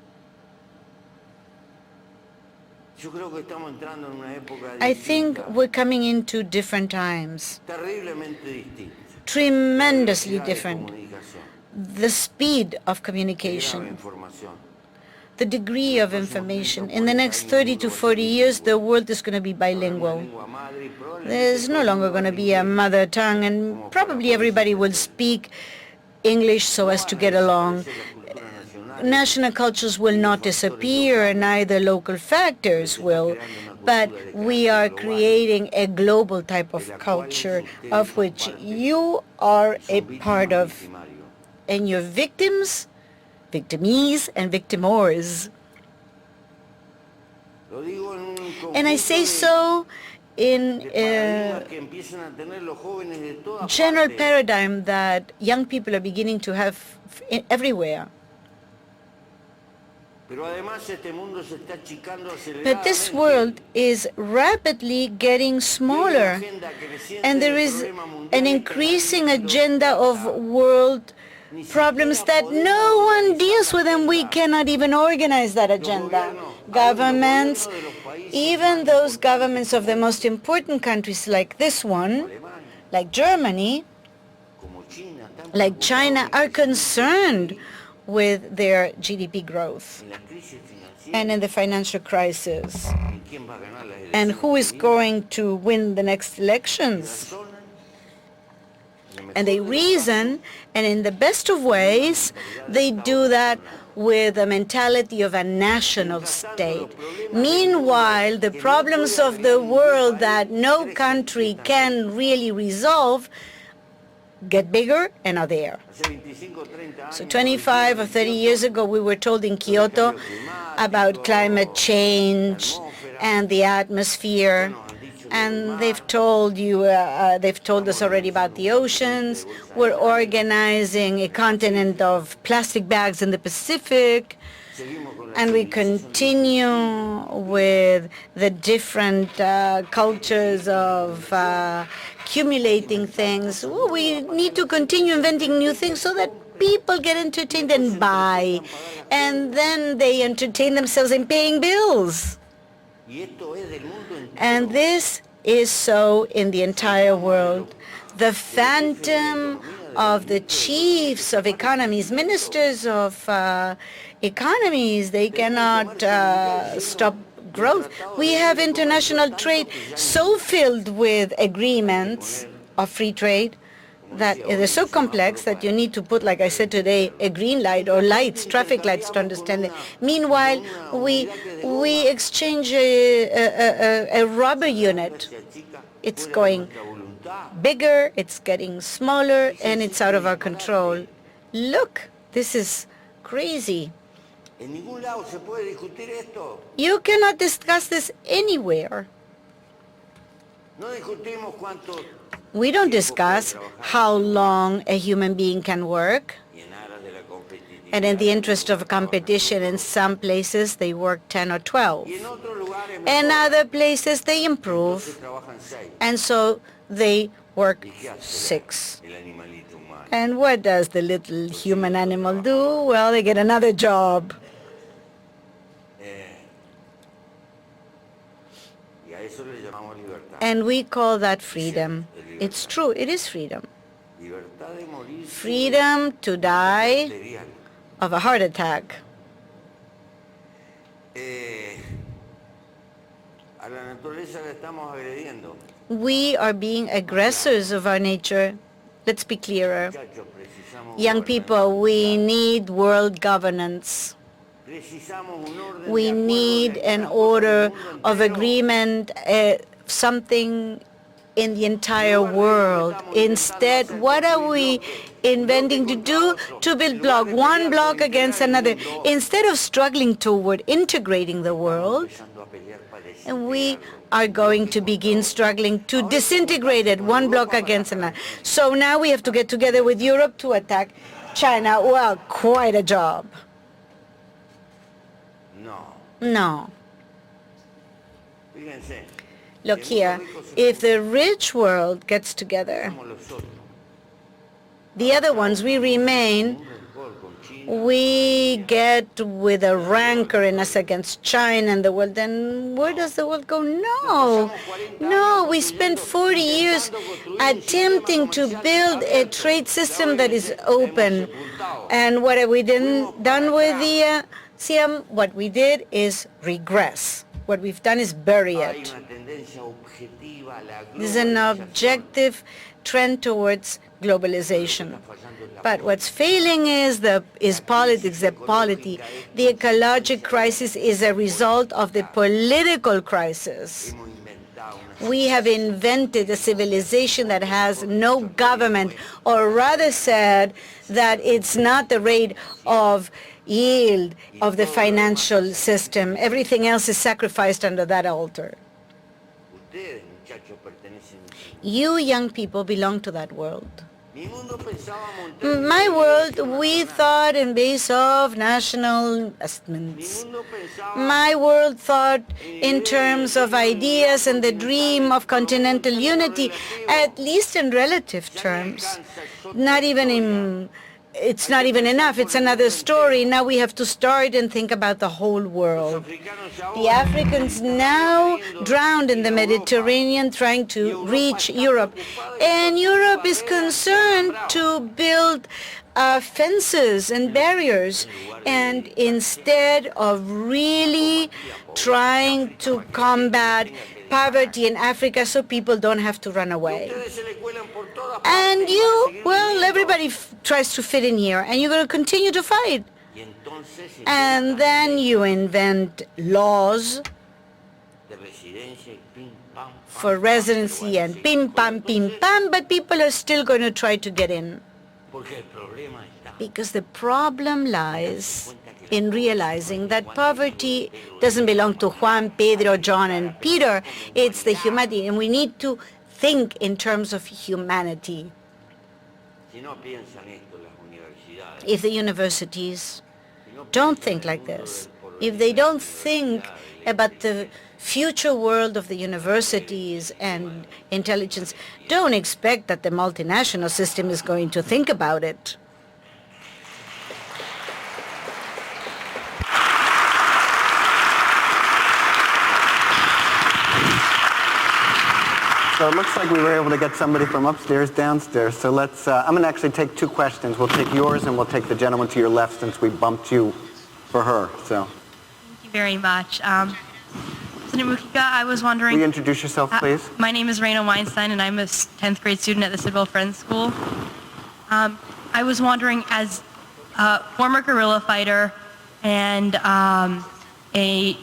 I think we're coming into different times, tremendously different. The speed of communication, the degree of information. In the next 30 to 40 years, the world is going to be bilingual. There's no longer going to be a mother tongue, and probably everybody will speak English so as to get along. National cultures will not disappear, neither local factors will, but we are creating a global type of culture of which you are a part of. And your victims, victimees, and victimors. And I say so in a general paradigm that young people are beginning to have everywhere. But this world is rapidly getting smaller, and there is an increasing agenda of world problems that no one deals with, and we cannot even organize that agenda. Governments, even those governments of the most important countries like this one, like Germany, like China, are concerned with their GDP growth and in the financial crisis. And who is going to win the next elections? And they reason, and in the best of ways, they do that with a mentality of a national state. Meanwhile, the problems of the world that no country can really resolve get bigger and are there. So 25 or 30 years ago, we were told in Kyoto about climate change and the atmosphere, and they've told us already about the oceans. We're organizing a continent of plastic bags in the Pacific, and we continue with the different cultures of accumulating things. Well, we need to continue inventing new things so that people get entertained and buy, and then they entertain themselves in paying bills. And this is so in the entire world. The phantom of the chiefs of economies, ministers of economies, they cannot stop growth. We have international trade so filled with agreements of free trade that it is so complex that you need to put, like I said today, a green light or lights, traffic lights to understand it. Meanwhile, we exchange a rubber unit. It's going bigger, it's getting smaller, and it's out of our control. Look, this is crazy. You cannot discuss this anywhere. We don't discuss how long a human being can work. And in the interest of competition, in some places they work 10 or 12. In other places they improve. And so they work 6. And what does the little human animal do? Well, they get another job. And we call that freedom. It's true, it is freedom. Freedom to die of a heart attack. We are being aggressors of our nature. Let's be clearer. Young people, we need world governance. We need an order of agreement, something in the entire world. Instead, what are we inventing to do? To build one block against another. Instead of struggling toward integrating the world, and we are going to begin struggling to disintegrate it, one block against another. So now we have to get together with Europe to attack China. Well, quite a job. No. Look here, if the rich world gets together, the other ones, we remain, we get with a rancor in us against China and the world, then where does the world go? No, we spent 40 years attempting to build a trade system that is open. And what have we done with the CM? What we did is regress. What we've done is bury it. There's an objective trend towards globalization. But what's failing is politics, the polity. The ecological crisis is a result of the political crisis. We have invented a civilization that has no government, or rather said that it's not the rate of yield of the financial system. Everything else is sacrificed under that altar. You young people belong to that world. My world, we thought in base of national investments. My world thought in terms of ideas and the dream of continental unity, at least in relative terms, not even in it's not even enough. It's another story. Now we have to start and think about the whole world. The Africans now drowned in the Mediterranean trying to reach Europe. And Europe is concerned to build fences and barriers. And instead of really trying to combat poverty in Africa so people don't have to run away. And everybody tries to fit in here, and you're going to continue to fight. And then you invent laws for residency and pim pam, but people are still going to try to get in. Because the problem lies in realizing that poverty doesn't belong to Juan, Pedro, John, and Peter. It's the humanity, and we need to think in terms of humanity. If the universities don't think like this, if they don't think about the future world of the universities and intelligence, don't expect that the multinational system is going to think about it. So it looks like we were able to get somebody from upstairs downstairs. So let's, I'm going to actually take two questions. We'll take yours and we'll take the gentleman to your left since we bumped you for her. So. Thank you very much. President Mújica, I was wondering... Will you introduce yourself, please? My name is Raina Weinstein, and I'm a 10th grade student at the Sidwell Friends School. I was wondering, as a former guerrilla fighter and a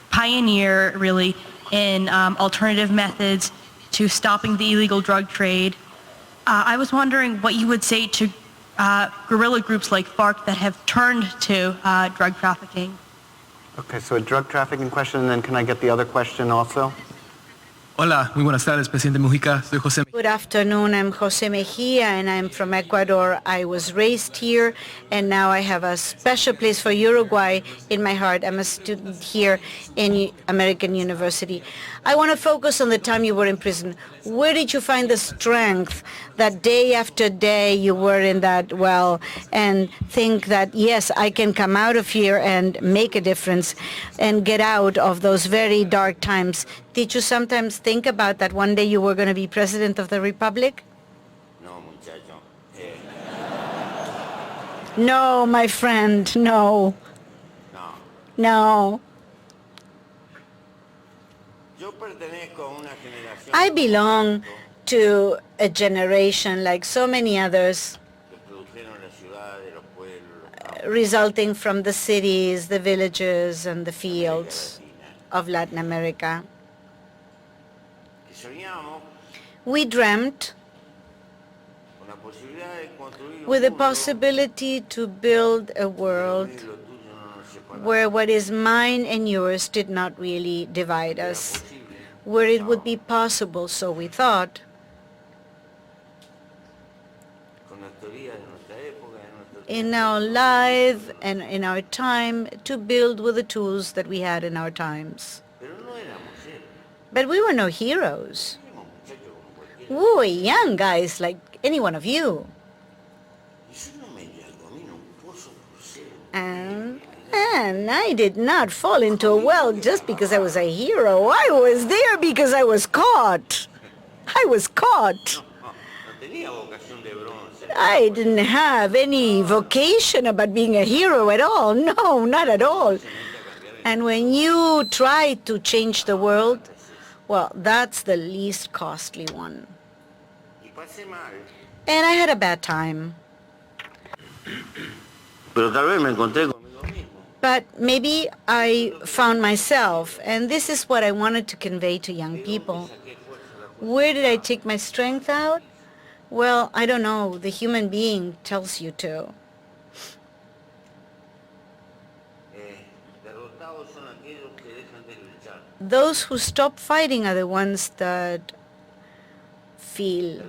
pioneer, really, in alternative methods to stopping the illegal drug trade, I was wondering what you would say to guerrilla groups like FARC that have turned to drug trafficking. Okay, so a drug trafficking question, and then can I get the other question also? Hola, muy buenas tardes, Presidente Mújica. Soy José. Good afternoon. I'm José Mejia, and I'm from Ecuador. I was raised here, and now I have a special place for Uruguay in my heart. I'm a student here in American University. I want to focus on the time you were in prison. Where did you find the strength that day after day you were in that well and think that, yes, I can come out of here and make a difference and get out of those very dark times? Did you sometimes think about that one day you were going to be President of the Republic? No, my friend, no. No. I belong to a generation like so many others, resulting from the cities, the villages, and the fields of Latin America. We dreamt with the possibility to build a world where what is mine and yours did not really divide us, where it would be possible, so we thought, in our life and in our time, to build with the tools that we had in our times. But we were no heroes. We were young guys like any one of you. And I did not fall into a well just because I was a hero. I was there because I was caught. I was caught. I didn't have any vocation about being a hero at all. No, not at all. And when you try to change the world, well, that's the least costly one. And I had a bad time. But maybe I found myself, and this is what I wanted to convey to young people. Where did I take my strength out? Well, I don't know. The human being tells you to. Those who stop fighting are the ones that feel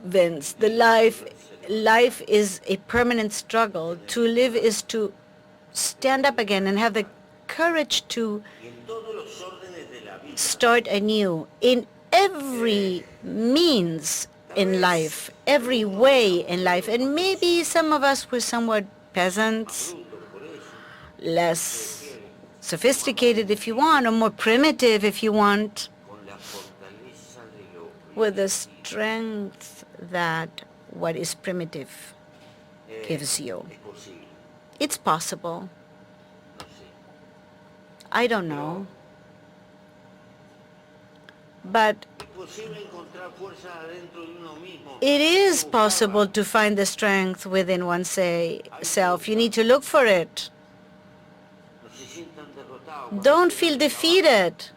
Vince, the life is a permanent struggle. To live is to stand up again and have the courage to start anew in every means, in life, every way in life. And maybe some of us were somewhat peasants, less sophisticated if you want, or more primitive if you want, with the strength that what is primitive gives you. It's possible. I don't know. But it is possible to find the strength within oneself. You need to look for it. Don't feel defeated.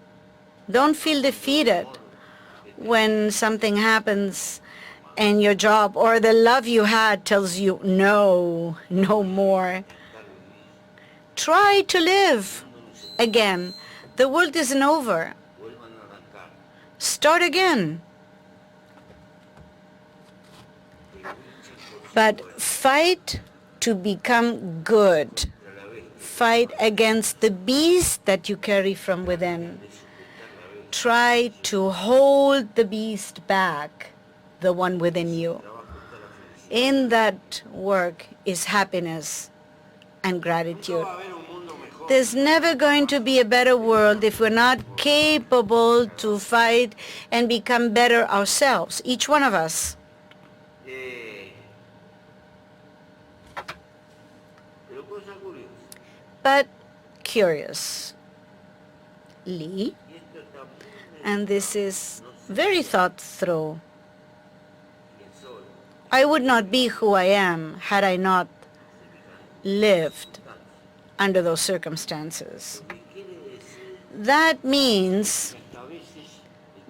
Don't feel defeated when something happens and your job or the love you had tells you no, no more. Try to live again. The world isn't over. Start again. But fight to become good. Fight against the beast that you carry from within. Try to hold the beast back, the one within you. In that work is happiness and gratitude. There's never going to be a better world if we're not capable to fight and become better ourselves, each one of us. But curiously, and this is very thought through, I would not be who I am had I not lived under those circumstances. That means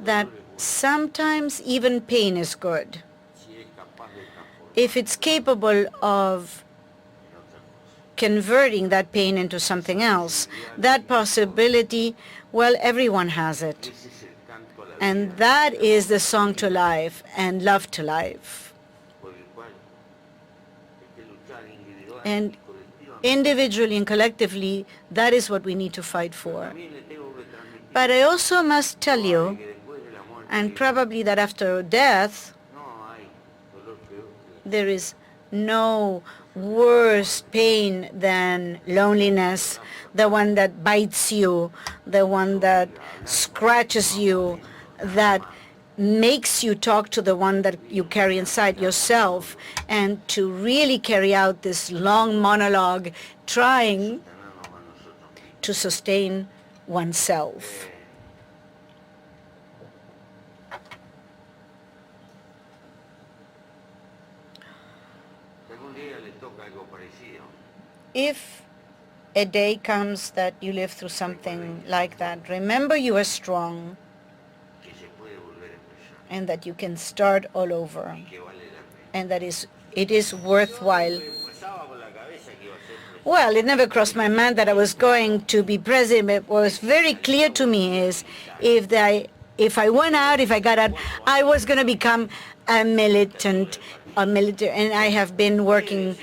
that sometimes even pain is good if it's capable of converting that pain into something else. That possibility, well, everyone has it. And that is the song to life and love to life. And individually and collectively, that is what we need to fight for. But I also must tell you, and probably that after death, there is no worse pain than loneliness, the one that bites you, the one that scratches you, that makes you talk to the one that you carry inside yourself, and to really carry out this long monologue trying to sustain oneself. If a day comes that you live through something like that, remember you are strong and that you can start all over, and that it is worthwhile. Well, it never crossed my mind that I was going to be president. What was very clear to me is if I went out, if I got out, I was going to become a military, and I have been working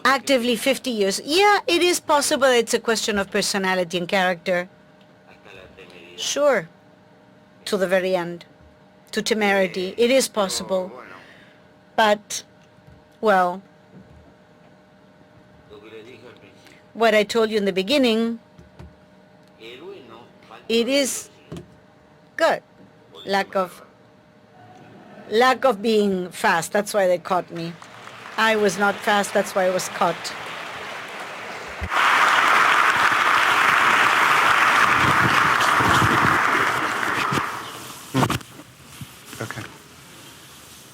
actively 50 years. Yeah, it is possible it's a question of personality and character. Sure, to the very end, to temerity. It is possible. But, well, what I told you in the beginning, it is good. Lack of being fast. That's why they caught me. I was not fast. That's why I was caught. Okay.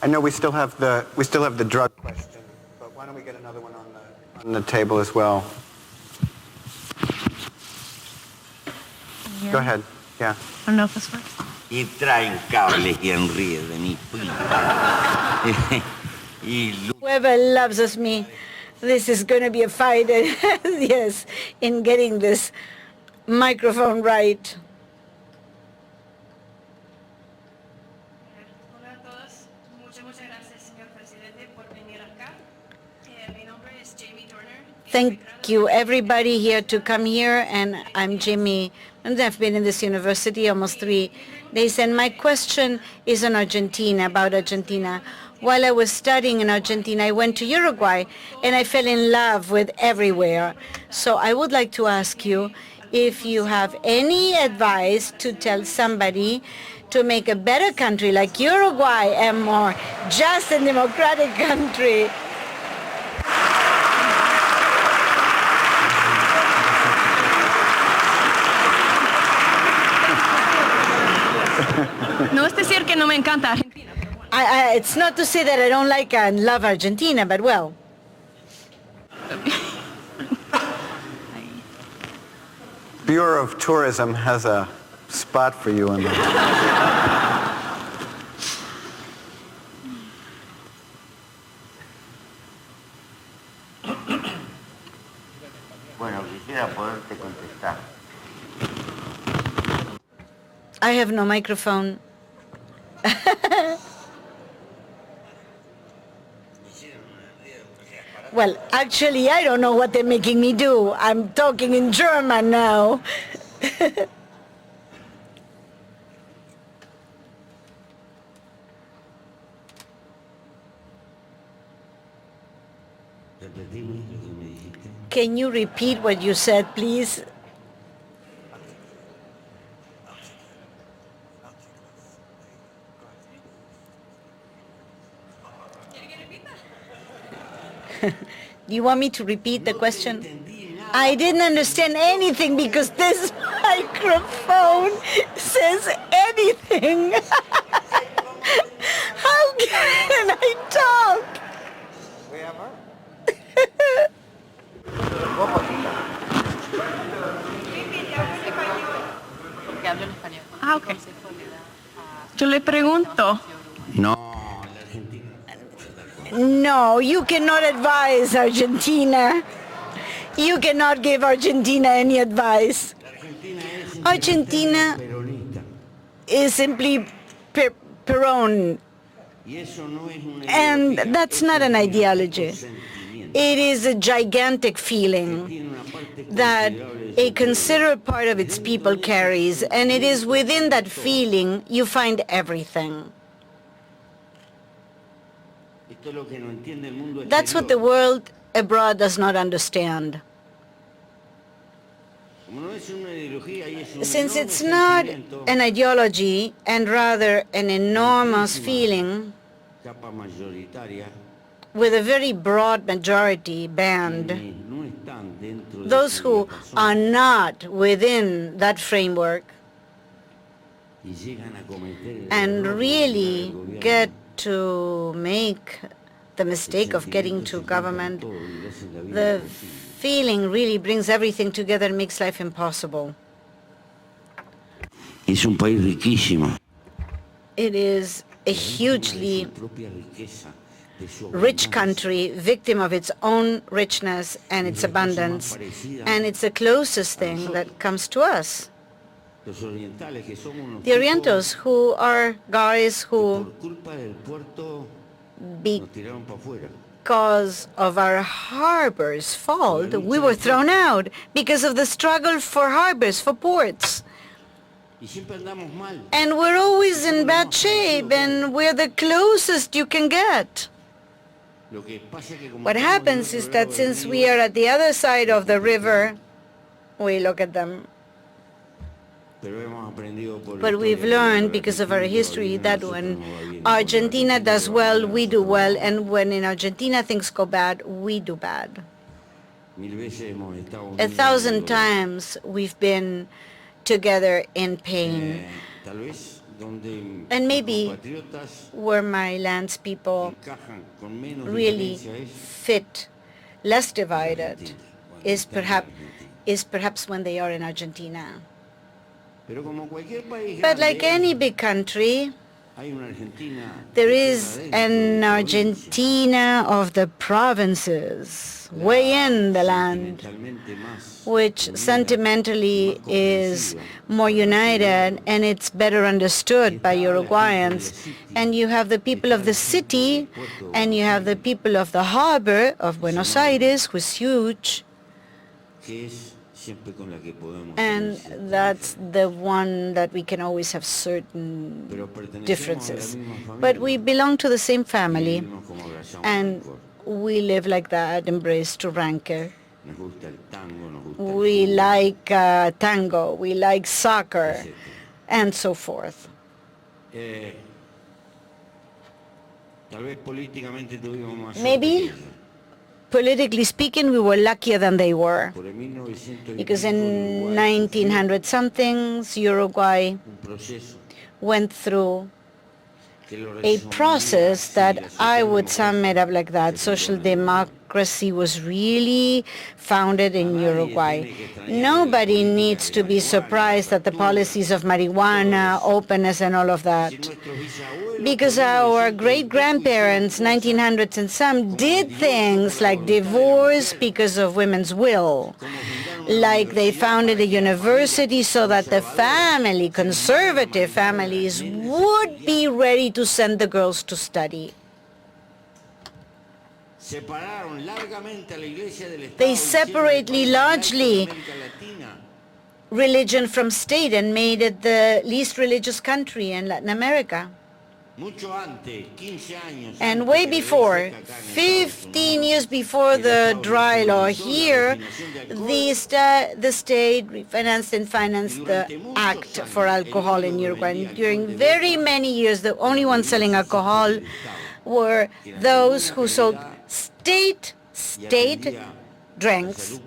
I know we still have the drug question, but why don't we get another one on the table as well? Go ahead. Yeah. I don't know if this works. Y traen cables quien ríe de mi prima. Whoever loves me, this is going to be a fight. Yes, in getting this microphone right. Hola a todos. Muchas gracias, señor presidente, por venir acá. Mi nombre es Jamie Dorner. Thank you, everybody here to come here, and I'm Jimmy And I've been in this university almost 3 days, and my question is on Argentina, about Argentina. While I was studying in Argentina, I went to Uruguay, and I fell in love with everywhere. So I would like to ask you if you have any advice to tell somebody to make a better country like Uruguay, a more just and democratic country. No es decir que no me encanta Argentina. It's not to say that I don't like and love Argentina, but well. Bureau of Tourism has a spot for you in the... Bueno, quisiera poderte contestar. I have no microphone. Well, actually, I don't know what they're making me do. I'm talking in German now. Can you repeat what you said, please? Do you want me to repeat the question? I didn't understand anything because this microphone says anything. How can I talk? Ah, ok. Yo le pregunto. No, you cannot advise Argentina. You cannot give Argentina any advice. Argentina is simply Perón, and that's not an ideology. It is a gigantic feeling that a considerable part of its people carries, and it is within that feeling you find everything. That's what the world abroad does not understand. Since it's not an ideology and rather an enormous feeling with a very broad majority band, those who are not within that framework and really get to make the mistake of getting to government, the feeling really brings everything together and makes life impossible. Es un país riquísimo. It is a hugely rich country, victim of its own richness and its abundance, and it's the closest thing that comes to us. The Orientals, who are guys who, because of our harbor's fault, we were thrown out because of the struggle for harbors, for ports. And we're always in bad shape, and we're the closest you can get. What happens is that since we are at the other side of the river, we look at them. But we've learned, because of our history, that when Argentina does well, we do well, and when in Argentina things go bad, we do bad. 1,000 times we've been together in pain. And maybe where my lands people really fit, less divided, is perhaps when they are in Argentina. But like any big country, there is an Argentina of the provinces, way in the land, which sentimentally is more united and it's better understood by Uruguayans. And you have the people of the city, and you have the people of the harbor of Buenos Aires, who is huge, siempre con la que podemos And tener ciertas that's diferencias. the one that we can always have certain Pero pertenecemos a la differences. misma But we familia belong to the same y family, vivimos como abrazamos and rencor. we live like that, embraced to rancor. Nos gusta el tango, nos gusta el We fútbol, like tango, we like soccer, etc. and so forth. Tal vez políticamente tuvimos más suerte Maybe, que ellos. politically speaking, we were luckier than they were. Por el 1900 y Because pico, in Uruguay sufrió 1900-somethings, Uruguay un proceso went through que lo a resumiría process así, that la I would sum socialdemocracia it up like that. se fundó Social en Uruguay. democracy was really founded in Uruguay. Nobody needs to be surprised at the policies of marijuana, openness, and all of that. Si nuestros bisabuelos Because por our 1900 y pico great-grandparents, hicieron cosas 1900 and some, did things like divorce because of women's will, like they founded a university so that the family, conservative families, would be ready to send the girls to study. separaron largamente a la Iglesia del Estado They y hicieron el separately, país más laico de largely, América Latina. religion from state and made it the least religious country in Latin America. Mucho antes, 15 años And antes way que la ley before, seca acá en Estados 15 Unidos, years before el the Estado dry law refinanciou la here, refinación de alcohol. the state refinanced and financed the act for alcohol in Uruguay. And during very many years, the only ones selling alcohol were those who sold state drinks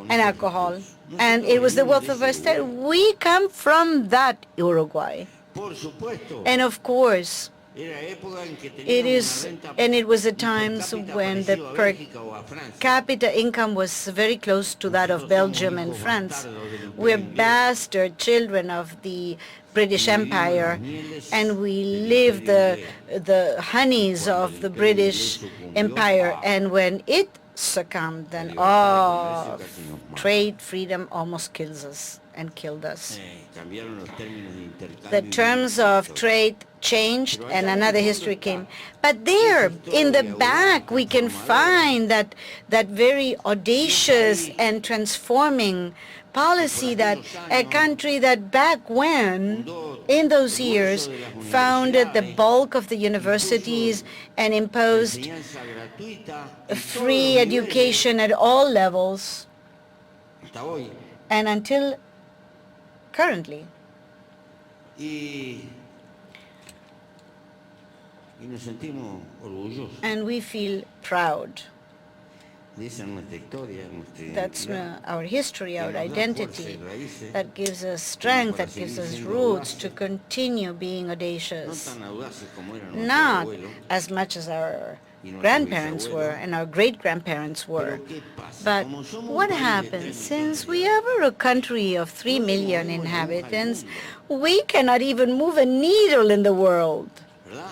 and alcohol. And it was the wealth of our state. We come from that Uruguay. Por supuesto, And of course, era época en que it teníamos is, una renta and it was the per times cápita when the parecido a per Bélgica o a Francia. capita income was very close to that of Belgium and France. We're bastard children of the British Empire, and we live the honeys of the British Empire. And when it succumbed, then trade freedom almost kills us and killed us. Cambiaron los términos de intercambio The y terms of trade changed and another history came. But there, in the back, we can find that very audacious and transforming policy that a country that back when, in those years, founded the bulk of the universities and imposed enseñanza gratuita en todos free los education at all levels, niveles, hasta hoy. and until currently. Y nos sentimos orgullosos And we feel proud. de esa nuestra historia, nuestra That's identidad. our history, our Que nos da identity. fuerza y raíces, That gives us strength, that gives us roots to continue being no audacious. tan audaces como eran nuestros Not abuelos. as much as our grandparents were and our great-grandparents were. Pero ¿qué pasa? But Como somos un what país de happens 3 since millones we de are a country of 3 million inhabitants, we cannot even move a needle in the world. ¿verdad?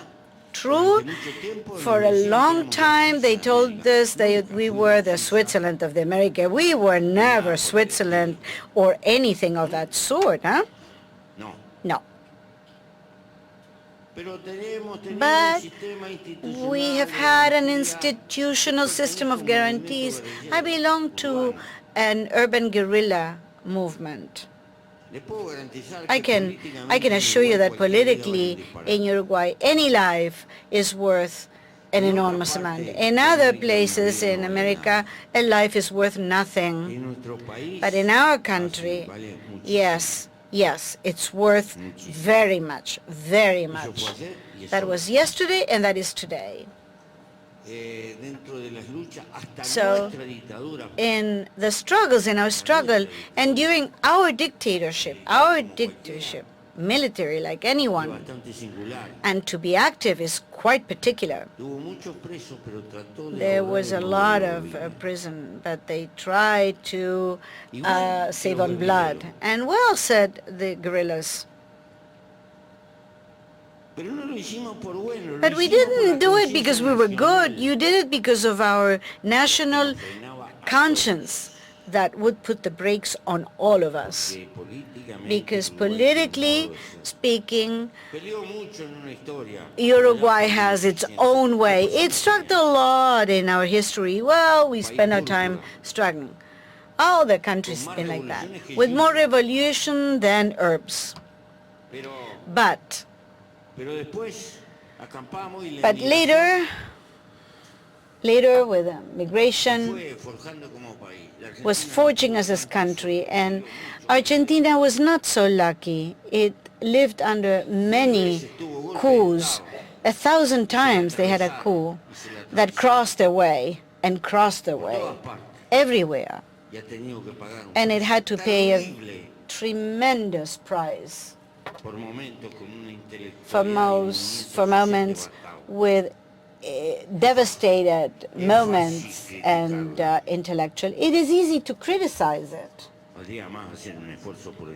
True, Durante mucho tiempo for nos a decían long que éramos time they la told América. us that we were the Switzerland of the America. We were never Switzerland or anything of that sort, huh? No. No. Pero tenemos tenido un But sistema institucional we have de had an garantía. institutional system of Pertenezco a un guarantees. movimiento I belong to urbano. an urban guerrilla movement. Le puedo garantizar I que can políticamente assure you en that Uruguay cualquier vida politically vale disparar. in Uruguay, any life is worth an enormous amount. In other places in America, a life is worth nothing. En nuestro país, But in our así country, vale muchísimo. yes, it's worth very much, very much. That was yesterday and that is today. Dentro de las luchas hasta So, nuestra dictadura in the struggles, in our struggle, and during our dictatorship, military like fue anyone, bastante singular. and to be active is quite particular. Tuvo muchos presos, pero trató de There ahogar was a el lot gobierno of de prison, but they tried to save on blood. And well said the guerrillas. Pero no lo hicimos por bueno, lo But we hicimos por didn't la do it conciencia because we were good. nacional. You did it because of our national Frenaba a conscience that would put the brakes on all of us. todos, que políticamente Because Uruguay politically tiene un modo de ser. speaking, Peleó mucho en una historia. Uruguay has its own way. It struggled a lot in our history. Well, we spent our time struggling. All the countries been like that, with more revolution than herbs. But later with migration was forging us as country, and Argentina was not so lucky. It lived under many coups. 1,000 times they had a coup that crossed their way everywhere. And it had to pay a tremendous price for moments with devastated moments and intellectual. It is easy to criticize it.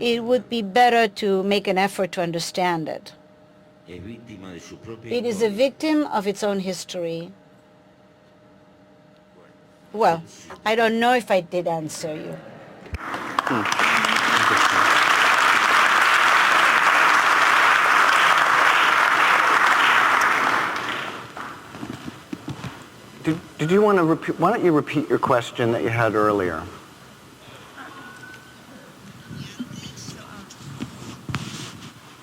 It would be better to make an effort to understand it. It is a victim of its own history. Well, I don't know if I did answer you. Did you want to repeat? Why don't you repeat your question that you had earlier?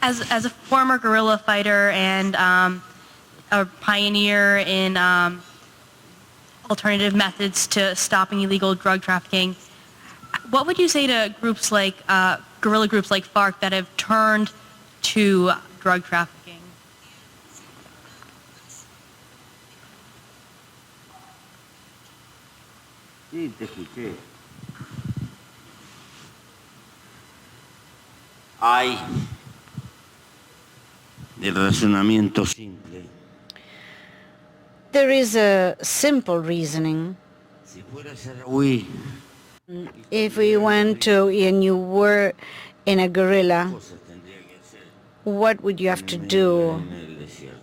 As a former guerrilla fighter and a pioneer in alternative methods to stopping illegal drug trafficking, what would you say to groups like guerrilla groups like FARC that have turned to drug trafficking? Sí, te escuché. Hay el razonamiento simple. There is a simple reasoning. Si fuera saharaui, If we went to and you were in a guerrilla, cosas tendría que hacer what would you have to do en el desierto.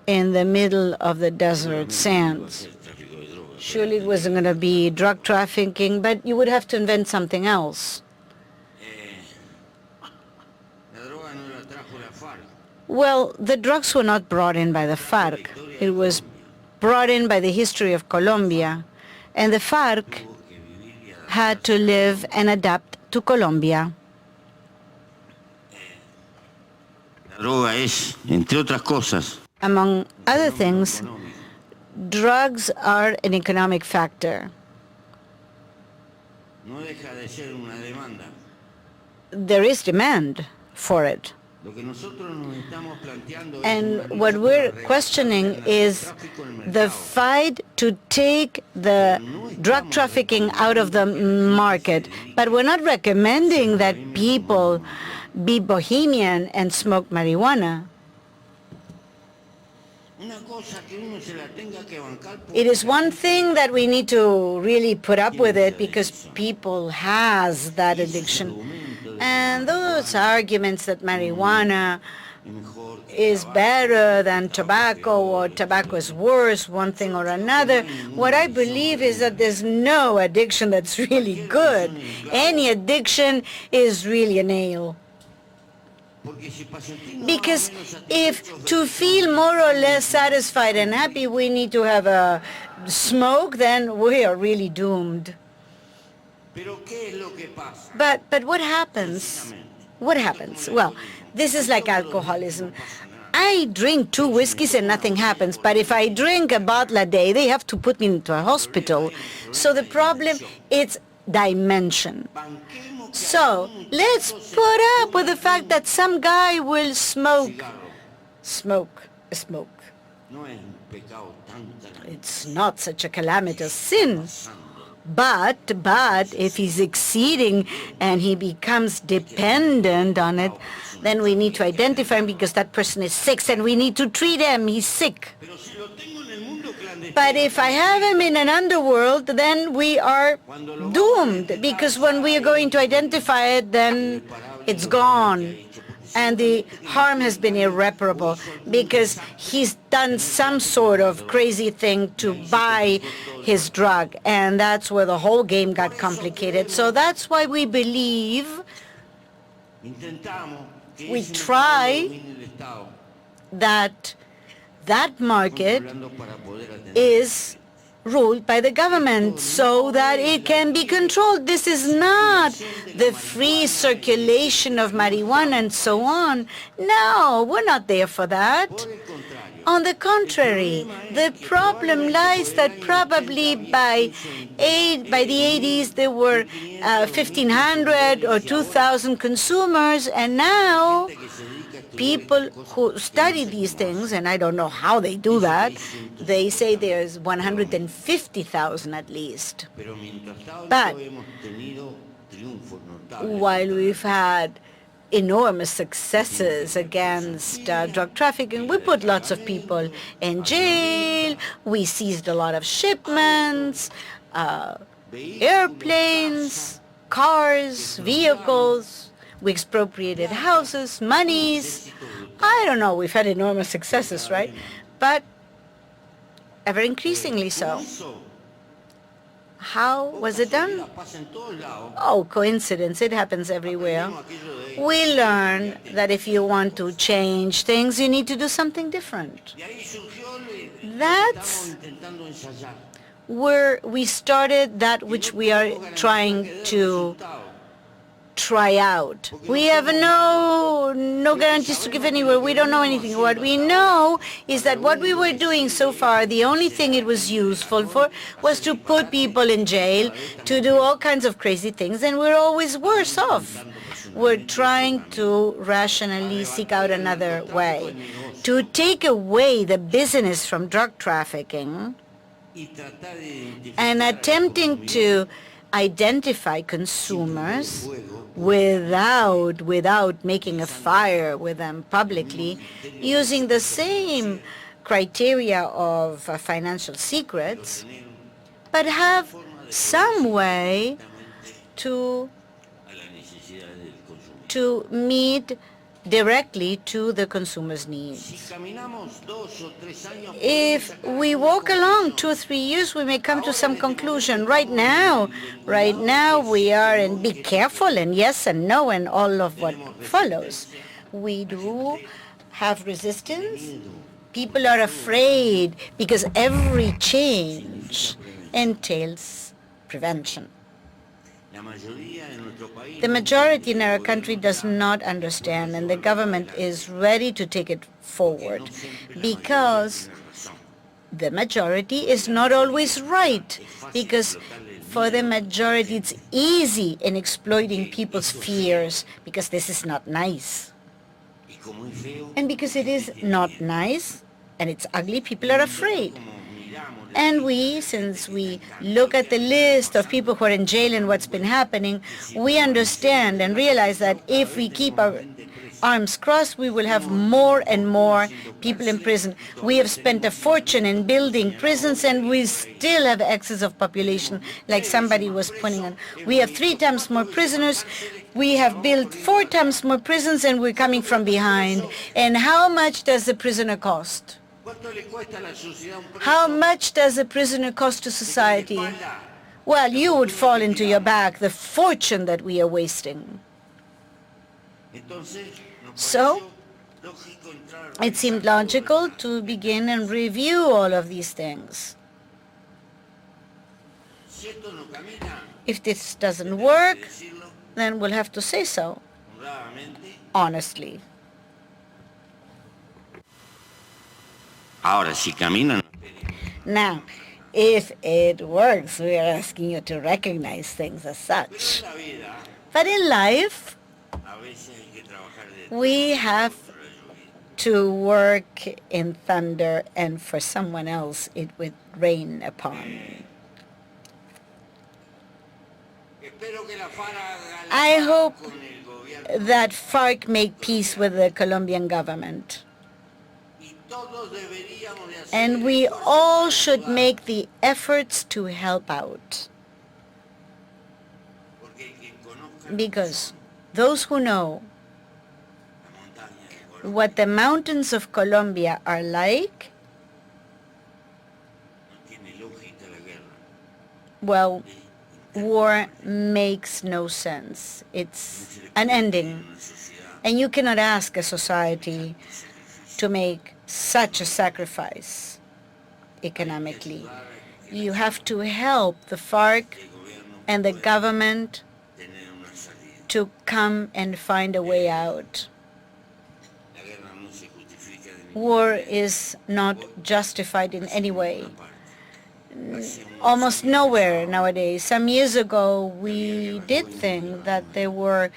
in the middle of the desert sands? Tráfico de drogas. Surely it wasn't going to be drug trafficking, but you would have to invent something else. La droga no la trajo la FARC. Well, the drugs were not brought in by the FARC. It was brought in by the history of Colombia, and the FARC had to live and adapt to Colombia. La droga es, entre otras cosas, Among other things, drugs are an economic factor. no deja de ser una demanda. There is demand for it. Lo que nosotros nos estamos planteando es And what we're questioning is the fight to take the drug trafficking out of the market. But we're not recommending that people be bohemian and smoke marijuana. una cosa que uno se la tenga que bancar por It is one thing that we need to really put up with it because people has that addiction. And those arguments that marijuana mejor. is better than tobacco or tobacco is worse, one thing or another. What I believe is that there's no addiction that's really good. Any addiction is really an ill. Porque si para sentirnos Because más o menos if satisfechos to feel more or less satisfied and happy we need to have a smoke, then we are really doomed. Pero ¿qué es lo que pasa? But what happens? What happens? Well, this is like alcoholism. I drink 2 whiskeys and nothing happens, but if I drink a bottle a day, they have to put me into a hospital. So the problem is dimension. Banquemos que So let's put up with the fact that some guy will smoke. no es un pecado tan grande. It's not such a calamitous sin. But if he's exceeding and he becomes dependent on it, then we need to identify him because that person is sick and we need to treat him. He's sick. Pero si lo tengo en el mundo clandestino, But if I have him in an underworld, then we are doomed because when we are going to identify it, then it's gone. And the harm has been irreparable because he's done some sort of crazy thing to buy his drug. And that's where the whole game got complicated. So that's why we believe intentamos que we ese try mercado domine el Estado. that market Hablando para poder atender. is ruled by the government so that it can be controlled. This is not the free circulation of marijuana and so on. No, we're not there for that. On the contrary, the problem lies that probably by the 80s there were 1,500 or 2,000 consumers, and now people who study these things, and I don't know how they do that, they say there's 150,000 at least. But while we've had enormous successes against drug trafficking, we put lots of people in jail, we seized a lot of shipments, airplanes, cars, vehicles, we expropriated houses, monies. I don't know, we've had enormous successes, right? But ever increasingly so. How was it done? Oh, coincidence. It happens everywhere. We learn that if you want to change things, you need to do something different. That's where we started that which we are trying to try out. We have no guarantees to give anywhere. We don't know anything. What we know is that what we were doing so far, the only thing it was useful for was to put people in jail, to do all kinds of crazy things, and we're always worse off. We're trying to rationally seek out another way, to take away the business from drug trafficking and attempting to identify consumers without making a fire with them publicly, using the same criteria of financial secrets, but have some way to meet directly to the consumer's needs. If we walk along 2 or 3 years, we may come to some conclusion. Right now, we are in be careful and yes and no and all of what follows. We do have resistance. People are afraid because every change entails prevention. The majority in our country does not understand, and the government is ready to take it forward because the majority is not always right, because for the majority it's easy in exploiting people's fears because this is not nice. And because it is not nice and it's ugly, people are afraid. And since we look at the list of people who are in jail and what's been happening, we understand and realize that if we keep our arms crossed, we will have more and more people in prison. We have spent a fortune in building prisons, and we still have excess of population, like somebody was pointing out. We have 3 times more prisoners. We have built 4 times more prisons, and we're coming from behind. And how much does the prisoner cost? How much does a prisoner cost to society? Well, you would fall into your back the fortune that we are wasting. So, it seemed logical to begin and review all of these things. If this doesn't work, then we'll have to say so, honestly. Now, if it works, we are asking you to recognize things as such. But in life, we have to work in thunder, and for someone else it would rain upon. I hope that FARC make peace with the Colombian government. And we all should make the efforts to help out. Because those who know what the mountains of Colombia are like, well, war makes no sense. It's unending. And you cannot ask a society to make such a sacrifice economically. You have to help the FARC and the government to come and find a way out. War is not justified in any way. Almost nowhere nowadays. Some years ago, we did think that there were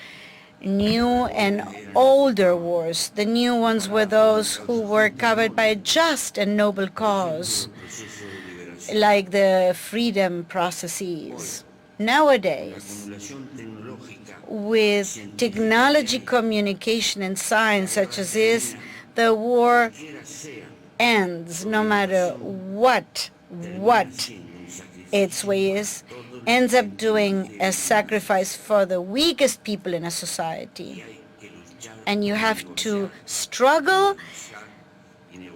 new and older wars. The new ones were those who were covered by a just and noble cause, like the freedom processes. Nowadays, with technology, communication, and science such as this, the war ends no matter what its way is, ends up doing a sacrifice for the weakest people in a society. And you have to struggle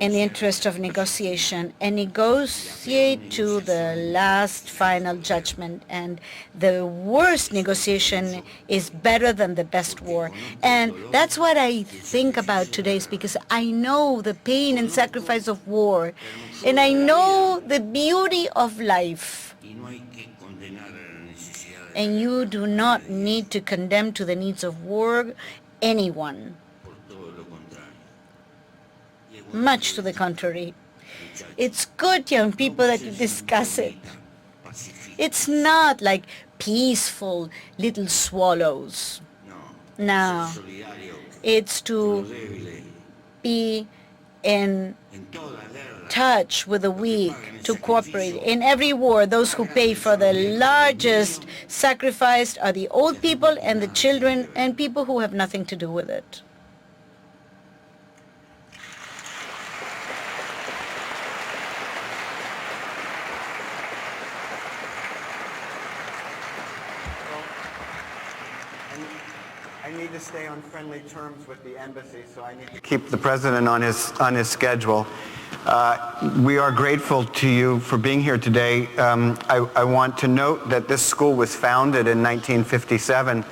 in the interest of negotiation and negotiate to the last final judgment. And the worst negotiation is better than the best war. And that's what I think about today, is because I know the pain and sacrifice of war, and I know the beauty of life. And you do not need to condemn to the needs of war anyone. Much to the contrary. It's good, young people, that you discuss it. It's not like peaceful little swallows. No. It's to be in touch with the weak, to cooperate. In every war, those who pay for the largest sacrifice are the old people and the children and people who have nothing to do with it. I need to stay on friendly terms with the embassy, so I need to keep the president on his schedule. We are grateful to you for being here today. I want to note that this school was founded in 1957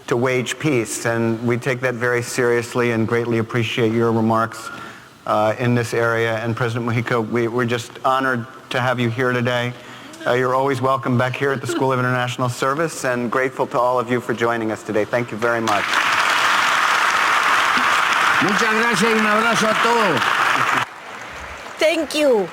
to wage peace, and we take that very seriously and greatly appreciate your remarks in this area. And President Mújica, we're just honored to have you here today. You're always welcome back here at the School of International Service, and grateful to all of you for joining us today. Thank you very much. Muchas gracias y un abrazo a todos. Thank you.